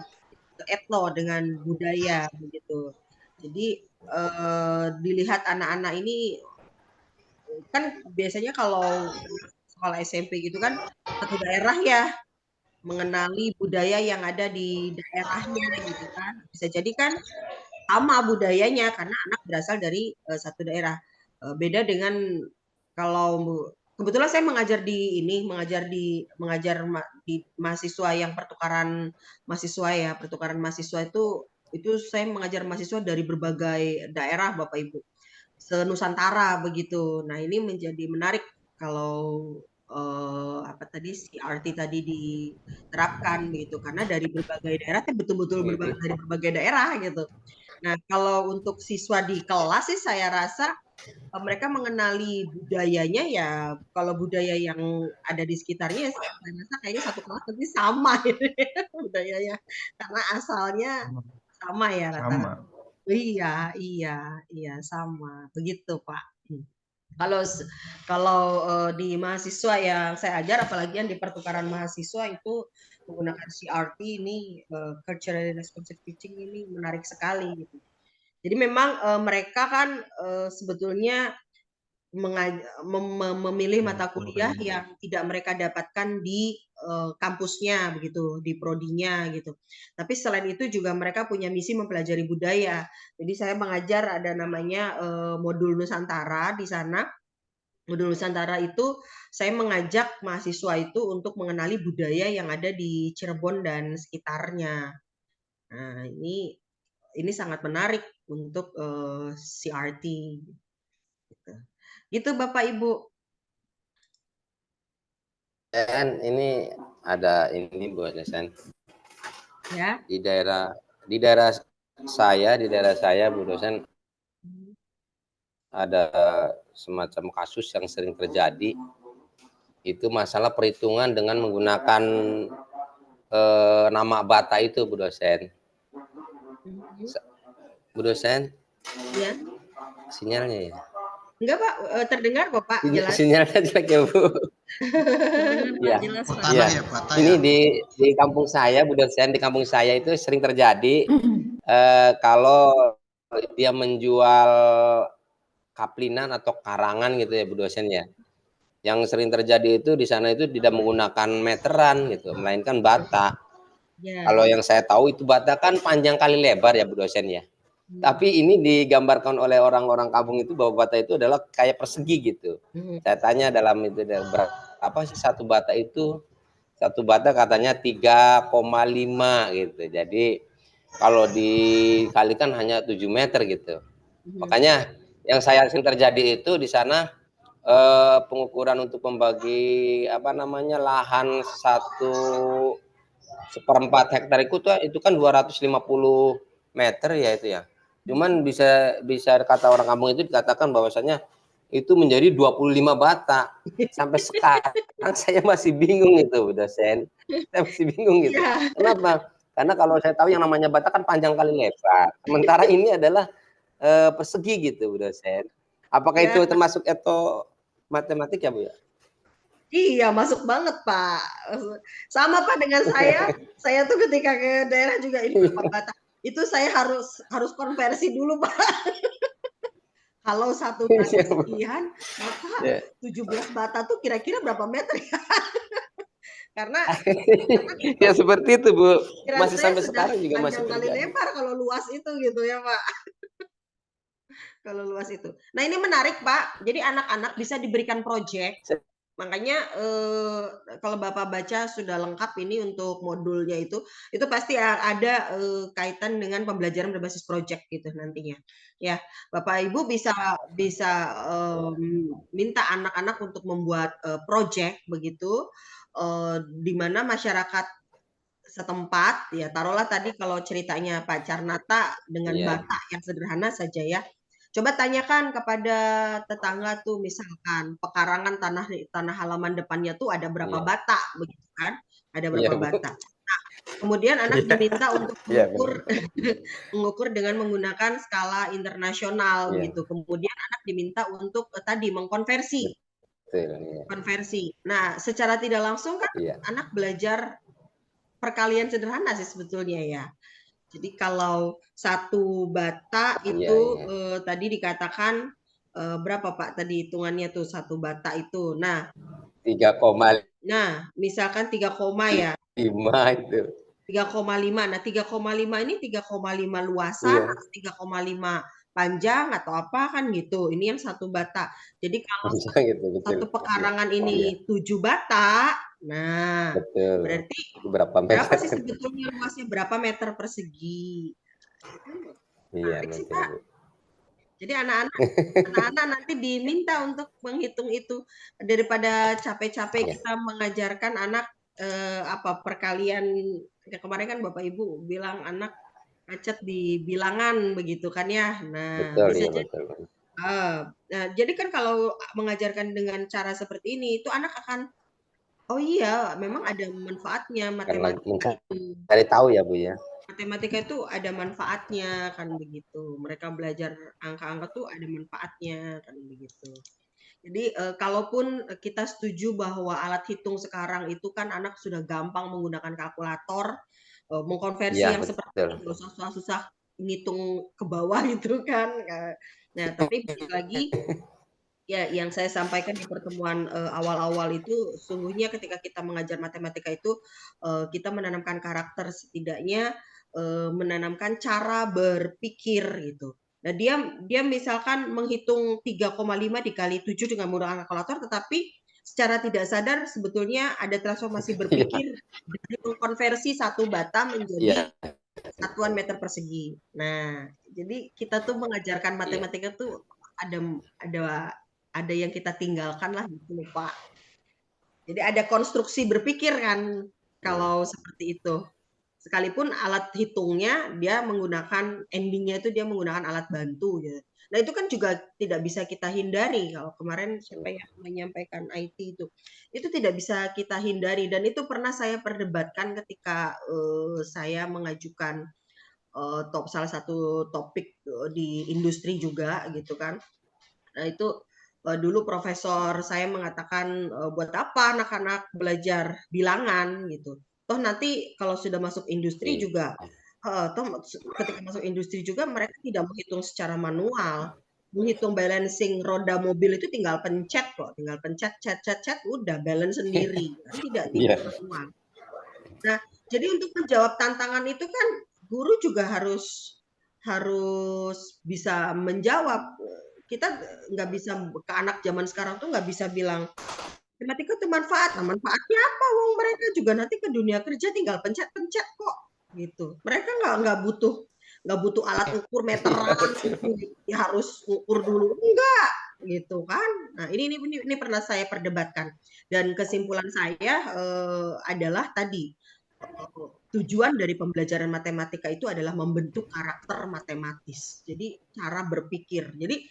etno, dengan budaya begitu. Jadi dilihat anak-anak ini kan biasanya kalau sekolah SMP gitu kan satu daerah ya, mengenali budaya yang ada di daerahnya gitu kan. Bisa jadi kan sama budayanya karena anak berasal dari satu daerah. Beda dengan kalau kebetulan saya mengajar di mahasiswa yang pertukaran mahasiswa ya. Pertukaran mahasiswa itu saya mengajar mahasiswa dari berbagai daerah Bapak Ibu. Se-Nusantara begitu. Nah, ini menjadi menarik kalau CRT tadi diterapkan gitu karena dari berbagai daerah betul-betul dari berbagai daerah gitu. Nah, kalau untuk siswa di kelas sih saya rasa mereka mengenali budayanya ya kalau budaya yang ada di sekitarnya saya rasa kayaknya satu kelas nanti sama gitu ya, budayanya karena asalnya sama ya rata-rata. Iya sama begitu Pak. Kalau di mahasiswa yang saya ajar, apalagi yang di pertukaran mahasiswa itu menggunakan CRT ini culturally responsive teaching ini menarik sekali gitu. Jadi memang mereka kan sebetulnya memilih mata kuliah yang tidak mereka dapatkan di kampusnya begitu, di prodinya gitu. Tapi selain itu juga mereka punya misi mempelajari budaya. Jadi saya mengajar ada namanya modul Nusantara di sana. Modul Nusantara itu saya mengajak mahasiswa itu untuk mengenali budaya yang ada di Cirebon dan sekitarnya. Nah, ini sangat menarik untuk CRT. Gitu Bapak Ibu. Dan ini ada ini Bu dosen. Ya. Di daerah saya Bu dosen ada semacam kasus yang sering terjadi. Itu masalah perhitungan dengan menggunakan nama bata itu Bu dosen. Bu dosen? Ya. Sinyalnya ya? Enggak Pak, terdengar kok Pak, jelas. Sinyalnya jelek ya Bu. Ya. Jelas, Pak. Ya. Ini di kampung saya Bu dosen, di kampung saya itu sering terjadi kalau dia menjual kaplinan atau karangan gitu ya Bu dosen ya. Yang sering terjadi itu di sana itu tidak menggunakan meteran gitu, melainkan bata. Ya. Kalau yang saya tahu itu bata kan panjang kali lebar ya Bu dosen ya. Tapi ini digambarkan oleh orang-orang kampung itu bahwa bata itu adalah kayak persegi gitu. Saya tanya dalam itu berapa sih satu bata itu? Satu bata katanya 3,5 gitu. Jadi kalau dikalikan hanya 7 meter gitu. Makanya yang saya sering terjadi itu di sana pengukuran untuk membagi lahan 1/4 hektar itu kan 250 meter ya itu ya. Cuman bisa kata orang kampung itu dikatakan bahwasanya itu menjadi 25 bata. Sampai sekarang saya masih bingung itu dosen. Saya masih bingung gitu. Kenapa? Karena kalau saya tahu yang namanya bata kan panjang kali lebar. Sementara ini adalah persegi gitu dosen. Apakah itu termasuk matematik ya Bu ya? Iya, masuk banget Pak. Sama Pak dengan saya. Saya tuh ketika ke daerah juga ini berapa bata. Itu saya harus konversi dulu Pak. Kalau satu bata sekian, maka 17 bata tuh kira-kira berapa meter ya? Karena Ya seperti itu Bu, pikiran masih saya sampai sudah sekarang juga masih panjang kali terjadi. lebar kalau luas itu gitu ya Pak. Kalau luas itu. Nah ini menarik Pak, jadi anak-anak bisa diberikan proyek. Makanya kalau Bapak baca sudah lengkap ini untuk modulnya itu pasti ada kaitan dengan pembelajaran berbasis proyek gitu nantinya. Ya, Bapak Ibu bisa minta anak-anak untuk membuat proyek begitu, di mana masyarakat setempat ya taruhlah tadi kalau ceritanya Pak Carnata dengan bata yang sederhana saja ya. Coba tanyakan kepada tetangga tuh misalkan pekarangan tanah halaman depannya tuh ada berapa bata begitu kan? Ada berapa bata. Nah, kemudian anak diminta untuk mengukur dengan menggunakan skala internasional gitu. Kemudian anak diminta untuk tadi mengkonversi. Konversi. Nah, secara tidak langsung kan anak belajar perkalian sederhana sih sebetulnya ya. Jadi kalau satu bata itu tadi dikatakan berapa Pak tadi hitungannya tuh satu bata itu. Nah, 3,5 nah, misalkan 3, ya. itu. 3,5. Nah, 3,5 ini 3,5 luasan atau 3,5 panjang atau apa kan gitu. Ini yang satu bata. Jadi kalau satu pekarangan ini 7 bata, nah berarti berapa sih sebetulnya luasnya, berapa meter persegi? Iya, sih Pak. Jadi anak-anak nanti diminta untuk menghitung itu daripada capek-capek kita mengajarkan anak perkalian. Ya, kemarin kan Bapak Ibu bilang anak macet di bilangan begitu kan ya. Nah, bisa jadi nah, jadi kan kalau mengajarkan dengan cara seperti ini itu anak akan oh iya, memang ada manfaatnya matematika itu. Cari tahu ya Bu ya. Matematika itu ada manfaatnya kan begitu. Mereka belajar angka-angka tuh ada manfaatnya kan begitu. Jadi kalaupun kita setuju bahwa alat hitung sekarang itu kan anak sudah gampang menggunakan kalkulator, mengkonversi yang seperti itu susah-susah ngitung ke bawah gitu kan. Nah, tapi balik lagi ya yang saya sampaikan di pertemuan awal-awal itu sungguhnya ketika kita mengajar matematika itu kita menanamkan karakter setidaknya menanamkan cara berpikir gitu. Nah, dia misalkan menghitung 3,5 dikali 7 dengan menggunakan kalkulator tetapi secara tidak sadar sebetulnya ada transformasi berpikir dari mengkonversi satu bata menjadi satuan meter persegi. Nah, jadi kita tuh mengajarkan matematika tuh ada yang kita tinggalkan lah gitu Pak. Jadi ada konstruksi berpikir kan kalau seperti itu. Sekalipun alat hitungnya dia menggunakan endingnya itu dia menggunakan alat bantu gitu. Nah itu kan juga tidak bisa kita hindari. Kalau kemarin siapa yang menyampaikan IT itu tidak bisa kita hindari dan itu pernah saya perdebatkan ketika saya mengajukan salah satu topik di industri juga gitu kan. Nah itu dulu profesor saya mengatakan buat apa anak-anak belajar bilangan gitu. Toh nanti kalau sudah masuk industri juga, ketika masuk industri juga mereka tidak menghitung secara manual. Menghitung balancing roda mobil itu tinggal pencet kok, tinggal pencet, cet, udah balance sendiri, kan tidak manual. Nah, jadi untuk menjawab tantangan itu kan guru juga harus bisa menjawab. Kita nggak bisa ke anak zaman sekarang tuh nggak bisa bilang matematika itu manfaat. Nah, manfaatnya apa? Wong mereka juga nanti ke dunia kerja tinggal pencet-pencet kok gitu. Mereka nggak butuh alat ukur meteran harus ukur dulu enggak gitu kan. Nah, ini pernah saya perdebatkan dan kesimpulan saya adalah tadi tujuan dari pembelajaran matematika itu adalah membentuk karakter matematis. Jadi cara berpikir. Jadi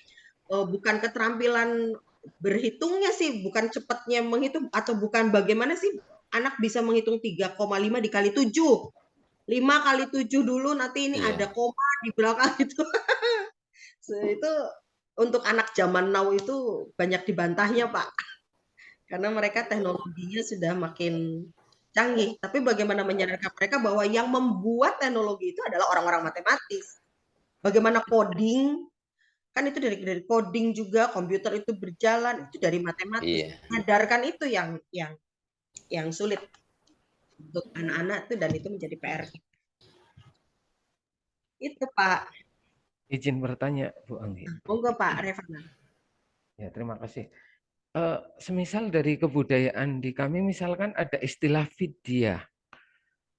bukan keterampilan berhitungnya sih, bukan cepatnya menghitung atau bukan bagaimana sih anak bisa menghitung 3,5 dikali 7. 5 kali 7 dulu nanti ini ada koma di belakang itu. Itu untuk anak zaman now itu banyak dibantahnya, Pak. Karena mereka teknologinya sudah makin canggih. Tapi bagaimana menyadarkan mereka bahwa yang membuat teknologi itu adalah orang-orang matematis. Bagaimana coding, Kan itu dari coding juga, komputer itu berjalan, itu dari matematis. Iya. Sadarkan itu yang sulit untuk anak-anak tuh, dan itu menjadi PR. Itu Pak. Izin bertanya, Bu Anggi. Monggo Pak Revana. Ya, terima kasih. Semisal dari kebudayaan di kami, misalkan ada istilah fidyah,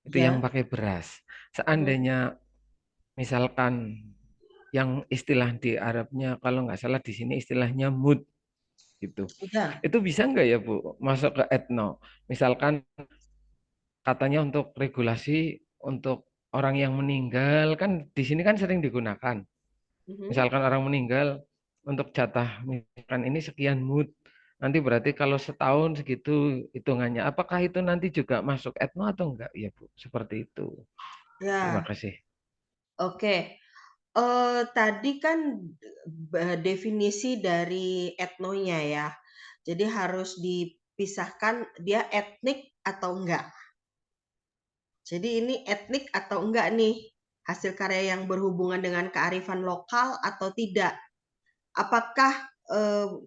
itu yang pakai beras. Seandainya misalkan yang istilah di Arabnya, kalau nggak salah di sini istilahnya mud, gitu. Itu bisa nggak ya Bu masuk ke etno? Misalkan katanya untuk regulasi untuk orang yang meninggal, kan di sini kan sering digunakan. Misalkan orang meninggal untuk jatah misalkan ini sekian mud. Nanti berarti kalau setahun segitu hitungannya. Apakah itu nanti juga masuk etno atau enggak ya Bu? Seperti itu. Ya. Terima kasih. Oke. Tadi kan definisi dari etnonya ya. Jadi harus dipisahkan dia etnik atau enggak. Jadi ini etnik atau enggak nih hasil karya yang berhubungan dengan kearifan lokal atau tidak. Apakah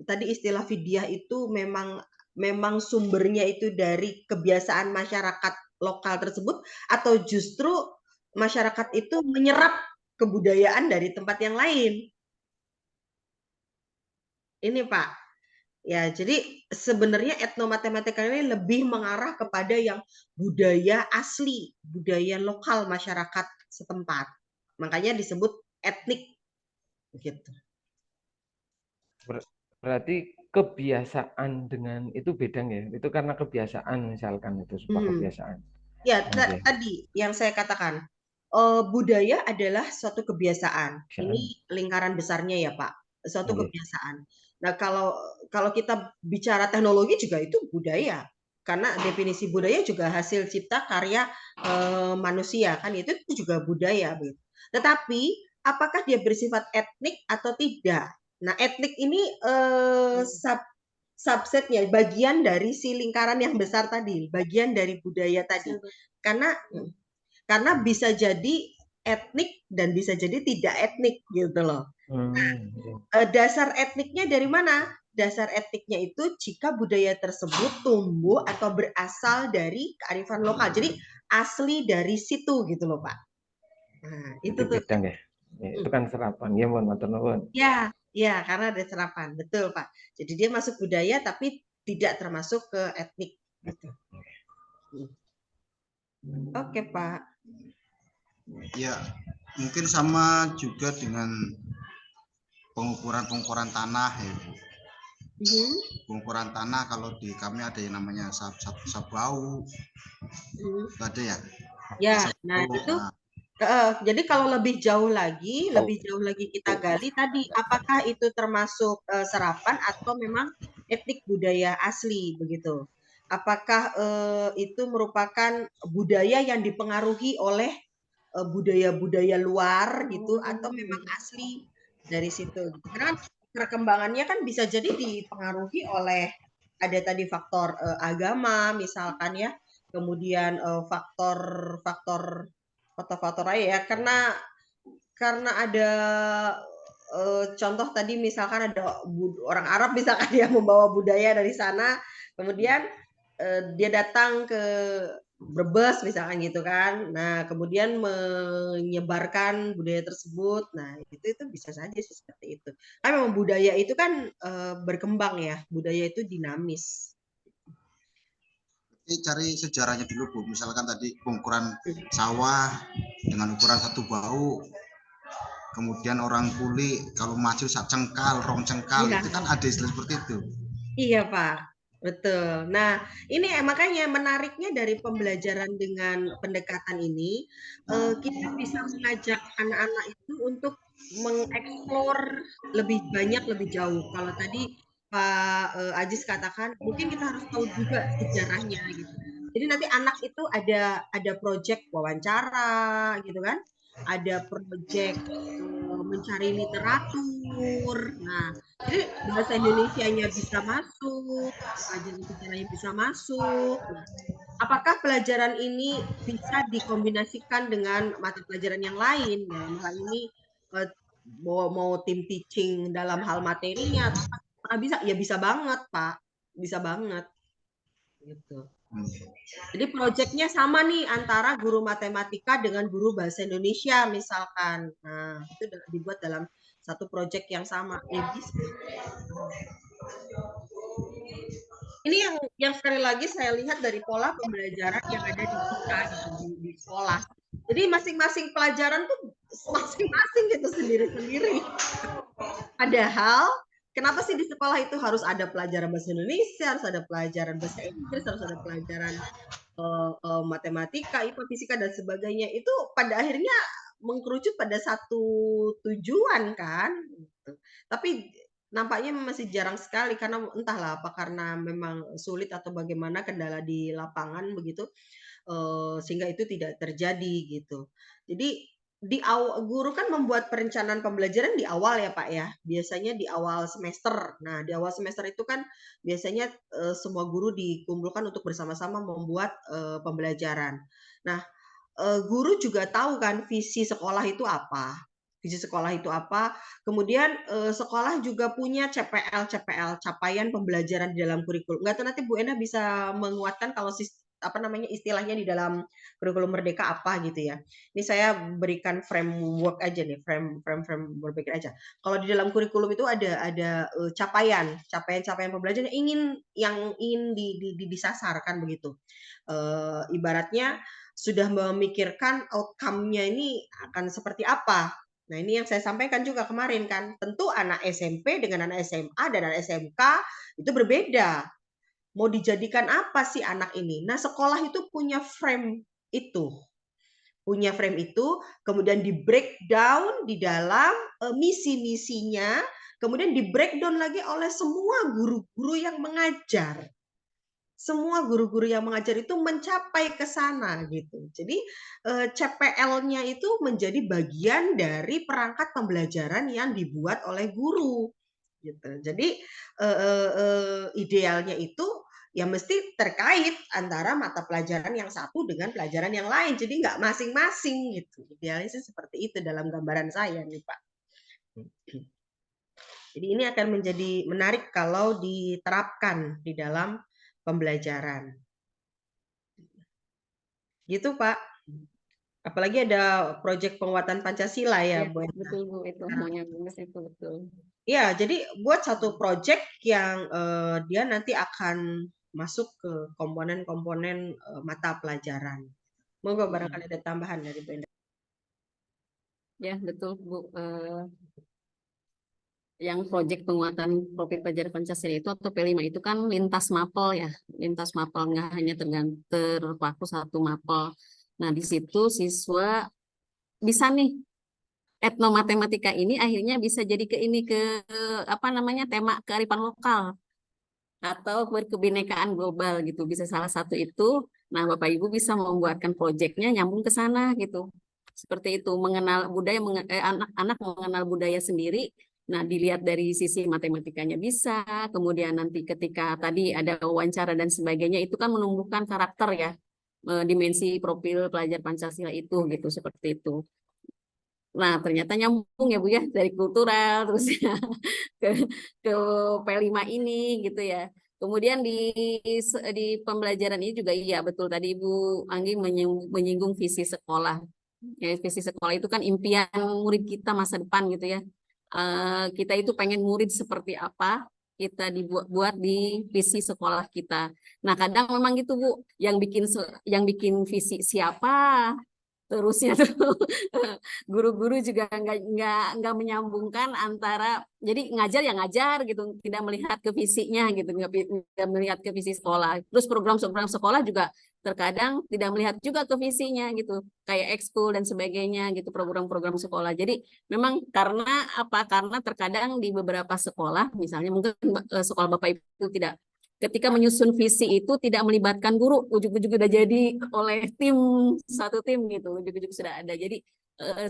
tadi istilah fidyah itu memang sumbernya itu dari kebiasaan masyarakat lokal tersebut, atau justru masyarakat itu menyerap kebudayaan dari tempat yang lain? Ini Pak. Ya, jadi sebenarnya etnomatematika ini lebih mengarah kepada yang budaya asli, budaya lokal masyarakat setempat. Makanya disebut etnik. Gitu. Berarti kebiasaan dengan itu beda ya? Itu karena kebiasaan misalkan itu sebuah kebiasaan. Ya, tadi yang saya katakan, budaya adalah suatu kebiasaan. Ini lingkaran besarnya ya Pak, suatu kebiasaan. Nah, kalau kita bicara teknologi juga itu budaya, karena definisi budaya juga hasil cipta karya manusia, kan itu juga budaya. Tetapi apakah dia bersifat etnik atau tidak? Nah, etnik ini subsetnya, bagian dari si lingkaran yang besar tadi, bagian dari budaya tadi. Karena bisa jadi etnik dan bisa jadi tidak etnik gitu loh. Dasar etniknya dari mana? Dasar etniknya itu jika budaya tersebut tumbuh atau berasal dari kearifan lokal. Jadi asli dari situ gitu loh Pak. Nah, itu tuh. Bidang ya. Itu kan serapan. Ya, mohon matur nuwun. Ya, karena ada serapan, betul Pak. Jadi dia masuk budaya tapi tidak termasuk ke etnik. Gitu. Oke Pak. Ya, mungkin sama juga dengan pengukuran tanah ya Bu. Pengukuran tanah kalau di kami ada yang namanya sabau. Ada ya? Ya, nah itu. Jadi kalau lebih jauh lagi kita gali tadi, apakah itu termasuk serapan atau memang etnik budaya asli begitu? Apakah itu merupakan budaya yang dipengaruhi oleh budaya-budaya luar gitu, atau memang asli dari situ? Karena perkembangannya kan bisa jadi dipengaruhi oleh ada tadi faktor agama misalkan ya, kemudian faktor aja ya, karena ada contoh tadi misalkan ada orang Arab misalkan yang membawa budaya dari sana, kemudian dia datang ke Brebes misalkan gitu kan, nah kemudian menyebarkan budaya tersebut. Nah itu bisa saja sih seperti itu. Kan memang budaya itu kan berkembang ya, budaya itu dinamis. Cari sejarahnya dulu Bu, misalkan tadi pengukuran sawah dengan ukuran 1 bau, kemudian orang kuli kalau maju sak cengkal, rong cengkal, itu kan ada istilah seperti itu. Iya Pak, betul. Nah ini makanya menariknya dari pembelajaran dengan pendekatan ini, kita bisa mengajak anak-anak itu untuk mengeksplor lebih banyak, lebih jauh. Kalau tadi Pak Ajis katakan mungkin kita harus tahu juga sejarahnya gitu. Jadi nanti anak itu ada proyek wawancara gitu kan, ada proyek mencari literatur. Nah, jadi bahasa Indonesianya bisa masuk, pelajaran sejarahnya bisa masuk. Nah, apakah pelajaran ini bisa dikombinasikan dengan mata pelajaran yang lain? Dalam hal ini mau tim teaching dalam hal materinya atau bisa, ya bisa banget Pak, bisa banget gitu. Jadi proyeknya sama nih antara guru matematika dengan guru bahasa Indonesia misalkan. Nah, itu dibuat dalam satu proyek yang sama. Ya bisa. Ini yang sekali lagi saya lihat dari pola pembelajaran yang ada di kita gitu, di sekolah. Jadi masing-masing pelajaran tuh masing-masing gitu sendiri-sendiri. Padahal kenapa sih di sekolah itu harus ada pelajaran bahasa Indonesia, harus ada pelajaran bahasa Inggris, harus ada pelajaran matematika, IPA, fisika dan sebagainya. Itu pada akhirnya mengkerucut pada satu tujuan kan. Gitu. Tapi nampaknya masih jarang sekali karena entahlah apa karena memang sulit atau bagaimana kendala di lapangan begitu sehingga itu tidak terjadi gitu. Jadi di awal guru kan membuat perencanaan pembelajaran di awal ya Pak ya. Biasanya di awal semester. Nah, di awal semester itu kan biasanya semua guru dikumpulkan untuk bersama-sama membuat pembelajaran. Nah, guru juga tahu kan visi sekolah itu apa. Visi sekolah itu apa? Kemudian sekolah juga punya CPL capaian pembelajaran di dalam kurikulum. Nggak tahu nanti Bu Ena bisa menguatkan kalau istilahnya di dalam kurikulum merdeka apa gitu ya. Ini saya berikan framework aja nih, frame berpikir aja. Kalau di dalam kurikulum itu ada capaian pembelajaran yang ingin disasarkan begitu. Ibaratnya sudah memikirkan outcome-nya ini akan seperti apa. Nah, ini yang saya sampaikan juga kemarin kan. Tentu anak SMP dengan anak SMA dan anak SMK itu berbeda. Mau dijadikan apa sih anak ini? Nah, sekolah itu punya frame itu. Punya frame itu, kemudian di breakdown di dalam misi-misinya, kemudian di breakdown lagi oleh semua guru-guru yang mengajar. Semua guru-guru yang mengajar itu mencapai ke sana gitu. Jadi CPL-nya itu menjadi bagian dari perangkat pembelajaran yang dibuat oleh guru gitu. Jadi idealnya itu ya mesti terkait antara mata pelajaran yang satu dengan pelajaran yang lain. Jadi nggak masing-masing gitu. Idealnya sih seperti itu dalam gambaran saya nih Pak. Jadi ini akan menjadi menarik kalau diterapkan di dalam pembelajaran. Gitu Pak. Apalagi ada proyek penguatan Pancasila ya, Bu. Betul Bu, itu maunya bagus itu betul. Ya, jadi buat satu proyek yang dia nanti akan masuk ke komponen-komponen mata pelajaran. Monggo barangkali ada tambahan dari Bu. Ya, betul Bu. Yang proyek penguatan profil pelajaran Pancasila itu atau P5 itu kan lintas mapel ya, lintas mapel, nggak hanya terpaku satu mapel. Nah, di situ siswa bisa nih etnomatematika ini akhirnya bisa jadi ke apa namanya tema kearifan lokal atau berkebinekaan global gitu, bisa salah satu itu. Nah, Bapak Ibu bisa membuatkan proyeknya nyambung ke sana gitu. Seperti itu, mengenal budaya, anak-anak mengenal budaya sendiri. Nah, dilihat dari sisi matematikanya bisa, kemudian nanti ketika tadi ada wawancara dan sebagainya, itu kan menumbuhkan karakter ya, dimensi profil pelajar Pancasila itu gitu, seperti itu. Nah, ternyata nyambung ya Bu ya, dari kultural terus ya, ke P5 ini gitu ya. Kemudian di pembelajaran ini juga iya betul tadi Ibu Anggi menyinggung visi sekolah. Ya, visi sekolah itu kan impian murid kita masa depan gitu ya. Kita itu pengen murid seperti apa, kita dibuat di visi sekolah kita. Nah, kadang memang gitu Bu, yang bikin visi siapa, terusnya tuh guru-guru juga nggak menyambungkan antara, jadi ngajar ya ngajar gitu, tidak melihat ke visinya gitu, nggak melihat ke visi sekolah. Terus program-program sekolah juga terkadang tidak melihat juga ke visinya gitu, kayak ekskul dan sebagainya gitu, program-program sekolah. Jadi memang karena apa? Karena terkadang di beberapa sekolah, misalnya mungkin sekolah Bapak Ibu tidak, ketika menyusun visi itu tidak melibatkan guru, ujug-ujug udah jadi oleh satu tim gitu, ujug-ujug sudah ada. Jadi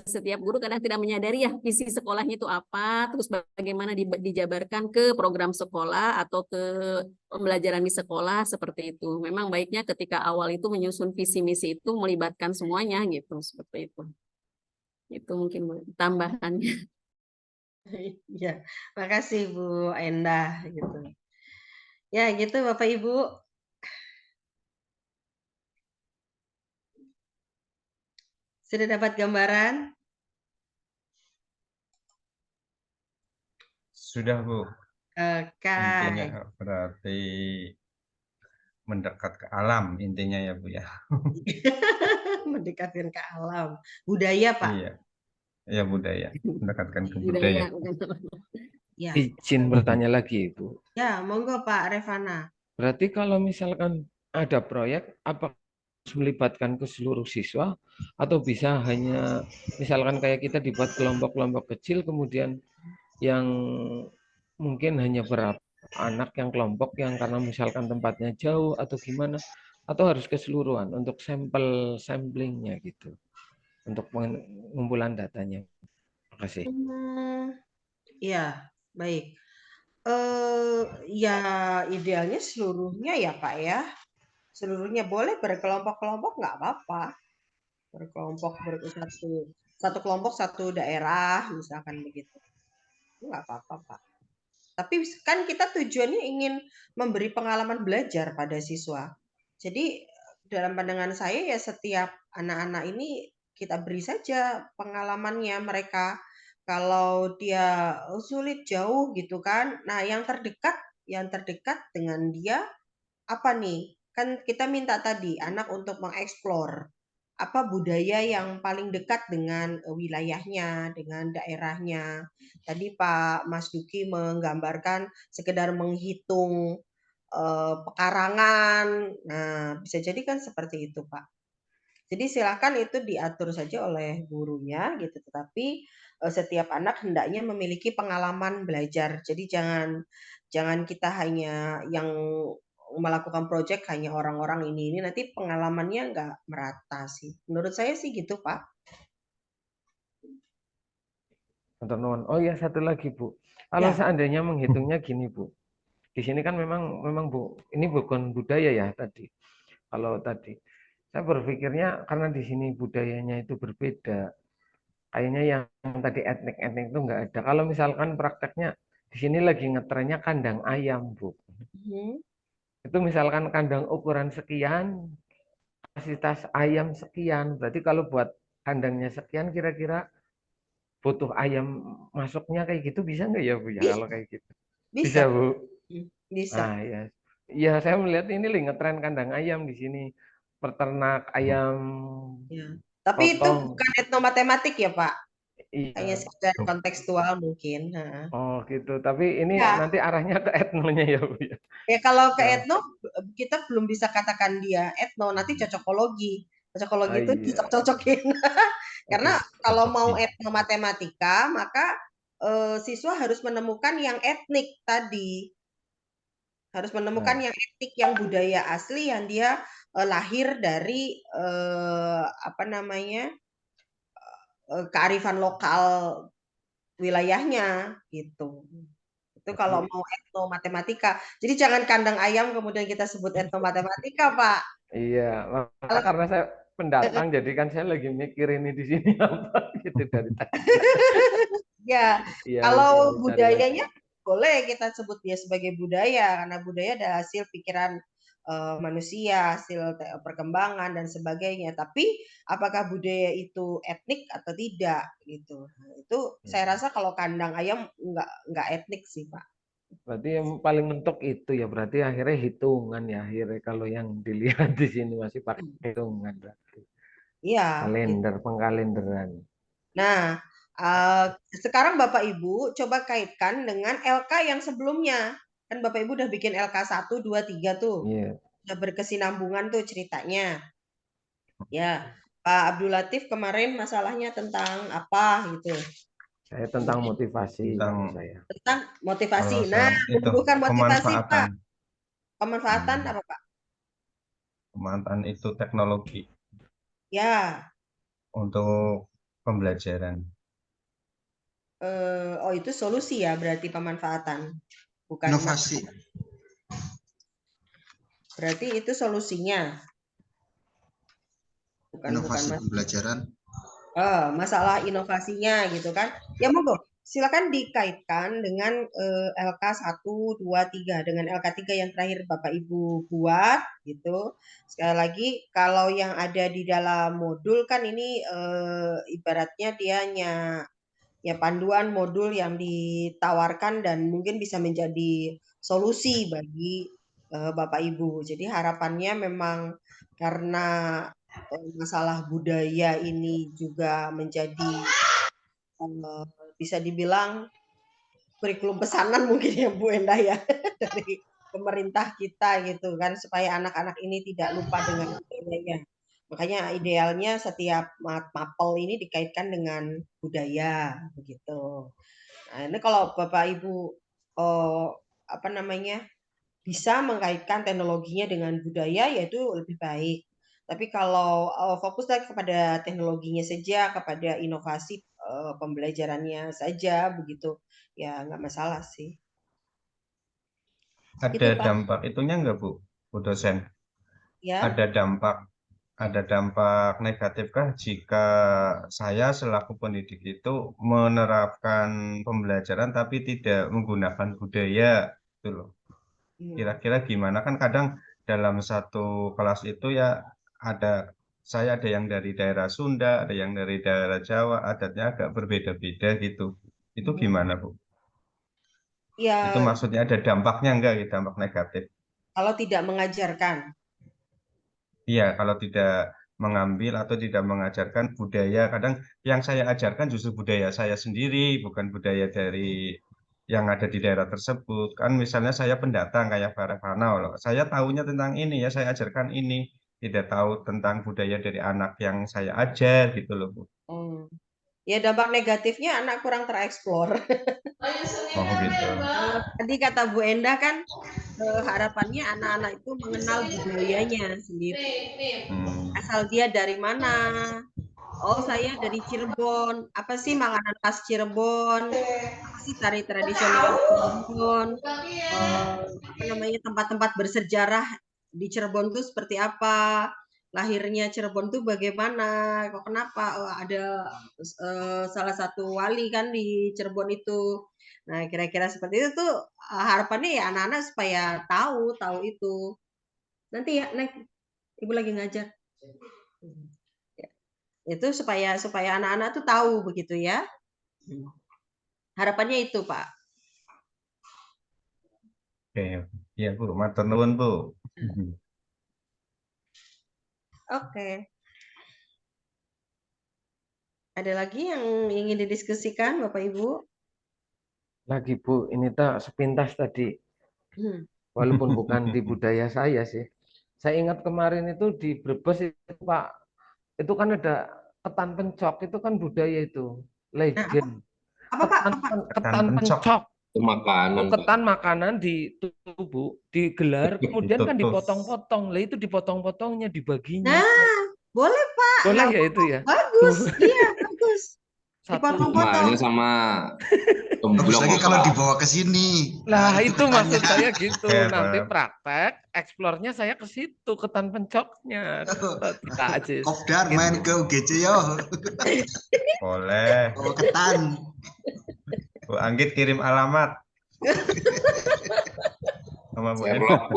setiap guru kadang tidak menyadari ya visi sekolahnya itu apa, terus bagaimana dijabarkan ke program sekolah atau ke pembelajaran di sekolah seperti itu. Memang baiknya ketika awal itu menyusun visi misi itu melibatkan semuanya gitu, seperti itu. Itu mungkin tambahannya. Ya, makasih Bu Endah gitu. Ya, gitu Bapak Ibu. Sudah dapat gambaran? Sudah, Bu. Oke. Intinya berarti mendekat ke alam intinya ya, Bu ya. Mendekatkan ke alam. Budaya, Pak. Iya. Ya budaya, mendekatkan ke Budaya. budaya. Ya. Izin bertanya lagi, Ibu. Ya, monggo Pak Revana. Berarti kalau misalkan ada proyek, apa harus melibatkan ke seluruh siswa atau bisa hanya misalkan kayak kita dibuat kelompok-kelompok kecil, kemudian yang mungkin hanya berapa anak yang kelompok yang karena misalkan tempatnya jauh atau gimana, atau harus keseluruhan untuk samplingnya gitu, untuk pengumpulan datanya. Terima kasih. Ya, baik. Ya idealnya seluruhnya ya Pak ya. Seluruhnya boleh berkelompok-kelompok nggak apa-apa. Berkelompok satu kelompok satu daerah misalkan begitu. Nggak apa-apa Pak. Tapi kan kita tujuannya ingin memberi pengalaman belajar pada siswa. Jadi dalam pandangan saya ya setiap anak-anak ini kita beri saja pengalamannya mereka. Kalau dia sulit jauh gitu kan. Nah, yang terdekat dengan dia apa nih? Kan kita minta tadi anak untuk mengeksplor apa budaya yang paling dekat dengan wilayahnya, dengan daerahnya. Tadi Pak Mas Duki menggambarkan sekedar menghitung pekarangan. Nah, bisa jadi kan seperti itu, Pak. Jadi silakan itu diatur saja oleh gurunya gitu, tetapi setiap anak hendaknya memiliki pengalaman belajar. Jadi jangan kita hanya yang melakukan proyek hanya orang-orang ini nanti pengalamannya nggak merata sih. Menurut saya sih gitu, Pak. Oh ya, satu lagi Bu. Kalau Ya. seandainya menghitungnya gini Bu. Di sini kan memang Bu, ini bukan budaya ya tadi. Kalau tadi saya berpikirnya karena di sini budayanya itu berbeda. Kayaknya yang tadi etnik-etnik itu nggak ada. Kalau misalkan prakteknya di sini lagi ngetrennya kandang ayam, Bu. Itu misalkan kandang ukuran sekian, kapasitas ayam sekian. Berarti kalau buat kandangnya sekian kira-kira butuh ayam masuknya kayak gitu bisa nggak ya Bu ya kalau kayak gitu? Bisa Bu. Bisa. Nah ya, ya saya melihat ini ngetren kandang ayam di sini, peternak ayam. Ya. Tapi itu bukan etnomatematik ya Pak? Iya. Hanya sekedar kontekstual mungkin. Oh gitu. Tapi ini nanti arahnya ke etnonya ya Bu ya. Ya kalau ke etno kita belum bisa katakan dia etno, nanti cocokologi. Cocokologi itu dicocok-cocokin. Karena kalau mau etnomatematika, maka siswa harus menemukan yang etnik tadi. Harus menemukan yang etnik, yang budaya asli yang dia lahir dari apa namanya? Kearifan lokal wilayahnya gitu. Itu kalau mau etnomatematika. Jadi jangan kandang ayam kemudian kita sebut etnomatematika, Pak. Iya, karena saya pendatang jadi kan saya lagi mikir ini di sini apa gitu dari tadi. Ya, kalau budayanya boleh kita sebut dia sebagai budaya karena budaya adalah hasil pikiran manusia, hasil perkembangan dan sebagainya. Tapi apakah budaya itu etnik atau tidak gitu? Nah, itu saya rasa kalau kandang ayam nggak etnik sih Pak. Berarti yang paling mentok itu ya berarti akhirnya hitungan ya akhirnya kalau yang dilihat di sini masih pakai hitungan berarti. Iya. Kalender, pengkalenderan. Nah, sekarang Bapak Ibu coba kaitkan dengan LK yang sebelumnya. Kan Bapak Ibu udah bikin LK 1, 2, 3 tuh. Iya. Udah berkesinambungan tuh ceritanya. Ya, Pak Abdul Latif kemarin masalahnya tentang apa gitu. Saya tentang motivasi saya. Tentang motivasi. Nah, menumbuhkan motivasi Pak. Pemanfaatan apa Pak? Pemanfaatan itu teknologi. Ya. Untuk pembelajaran. Oh itu solusi ya berarti pemanfaatan. Bukan inovasi. Berarti itu solusinya. Inovasi pembelajaran. Masalah inovasinya gitu kan. Ya monggo, silakan dikaitkan dengan LK 1, 2, 3 dengan LK 3 yang terakhir Bapak Ibu buat gitu. Sekali lagi kalau yang ada di dalam modul kan ini ibaratnya dia ya panduan modul yang ditawarkan dan mungkin bisa menjadi solusi bagi Bapak Ibu. Jadi harapannya memang karena masalah budaya ini juga menjadi bisa dibilang kurikulum pesanan mungkin ya Bu Endah ya dari pemerintah kita gitu kan supaya anak-anak ini tidak lupa dengan budayanya. Makanya idealnya setiap mapel ini dikaitkan dengan budaya begitu. Nah, ini kalau Bapak Ibu apa namanya bisa mengkaitkan teknologinya dengan budaya yaitu lebih baik. Tapi kalau fokus lagi kepada teknologinya saja, kepada inovasi pembelajarannya saja begitu, ya nggak masalah sih. Ada Itu, Pak. dampak itunya enggak Bu dosen? Ya. Ada dampak negatifkah jika saya selaku pendidik itu menerapkan pembelajaran tapi tidak menggunakan budaya gitu loh. Kira-kira gimana, kan kadang dalam satu kelas itu ya saya ada yang dari daerah Sunda, ada yang dari daerah Jawa, adatnya agak berbeda-beda gitu. Itu gimana Bu? Ya, Itu maksudnya ada dampaknya enggak gitu, dampak negatif? kalau tidak mengajarkan. Iya, kalau tidak mengambil atau tidak mengajarkan budaya, kadang yang saya ajarkan justru budaya saya sendiri, bukan budaya dari yang ada di daerah tersebut. Kan misalnya saya pendatang kayak Pak Revana, loh. Saya tahunya tentang ini ya, saya ajarkan ini. Tidak tahu tentang budaya dari anak yang saya ajar gitu loh, Bu. Ya dampak negatifnya anak kurang tereksplor. Oh gitu. Tadi kata Bu Endah kan harapannya anak-anak itu mengenal budayanya sendiri. Asal dia dari mana? Oh, saya dari Cirebon. Apa sih makanan khas Cirebon? Apa sih tari tradisional Cirebon? Apa namanya tempat-tempat bersejarah di Cirebon itu seperti apa? Lahirnya Cirebon itu bagaimana? Kok kenapa? Ada salah satu wali kan di Cirebon itu. Nah, kira-kira seperti itu tuh harapannya ya anak-anak supaya tahu itu. Nanti ya, Ibu lagi ngajar. Itu supaya anak-anak tuh tahu begitu ya. Harapannya itu, Pak. Oke, ya Bu, matur nuwun Bu. Oke. Ada lagi yang ingin didiskusikan, Bapak Ibu? Lagi Bu, ini tak sepintas tadi. Walaupun bukan di budaya saya sih. Saya ingat kemarin itu di Brebes itu Pak, itu kan ada ketan pencok, itu kan budaya itu. Legend. Apa Pak? Ketan pencok. Itu makanan. Ketan makanan di tubuh, digelar, kemudian kan dipotong-potong. Lah itu dipotong-potongnya, dibaginya. Nah, boleh Pak. Boleh ya itu ya? Bagus, iya bagus. Dipotong-potong. sama bagus lagi kalau dibawa ke sini. Lah itu maksud saya gitu. Nanti praktek, eksplornya saya ke situ, ketan pencoknya. Kita aja. Kopdar main ke UGC yo. Boleh. Bawa ketan. Bu Anggit kirim alamat. Sama Bu Endah.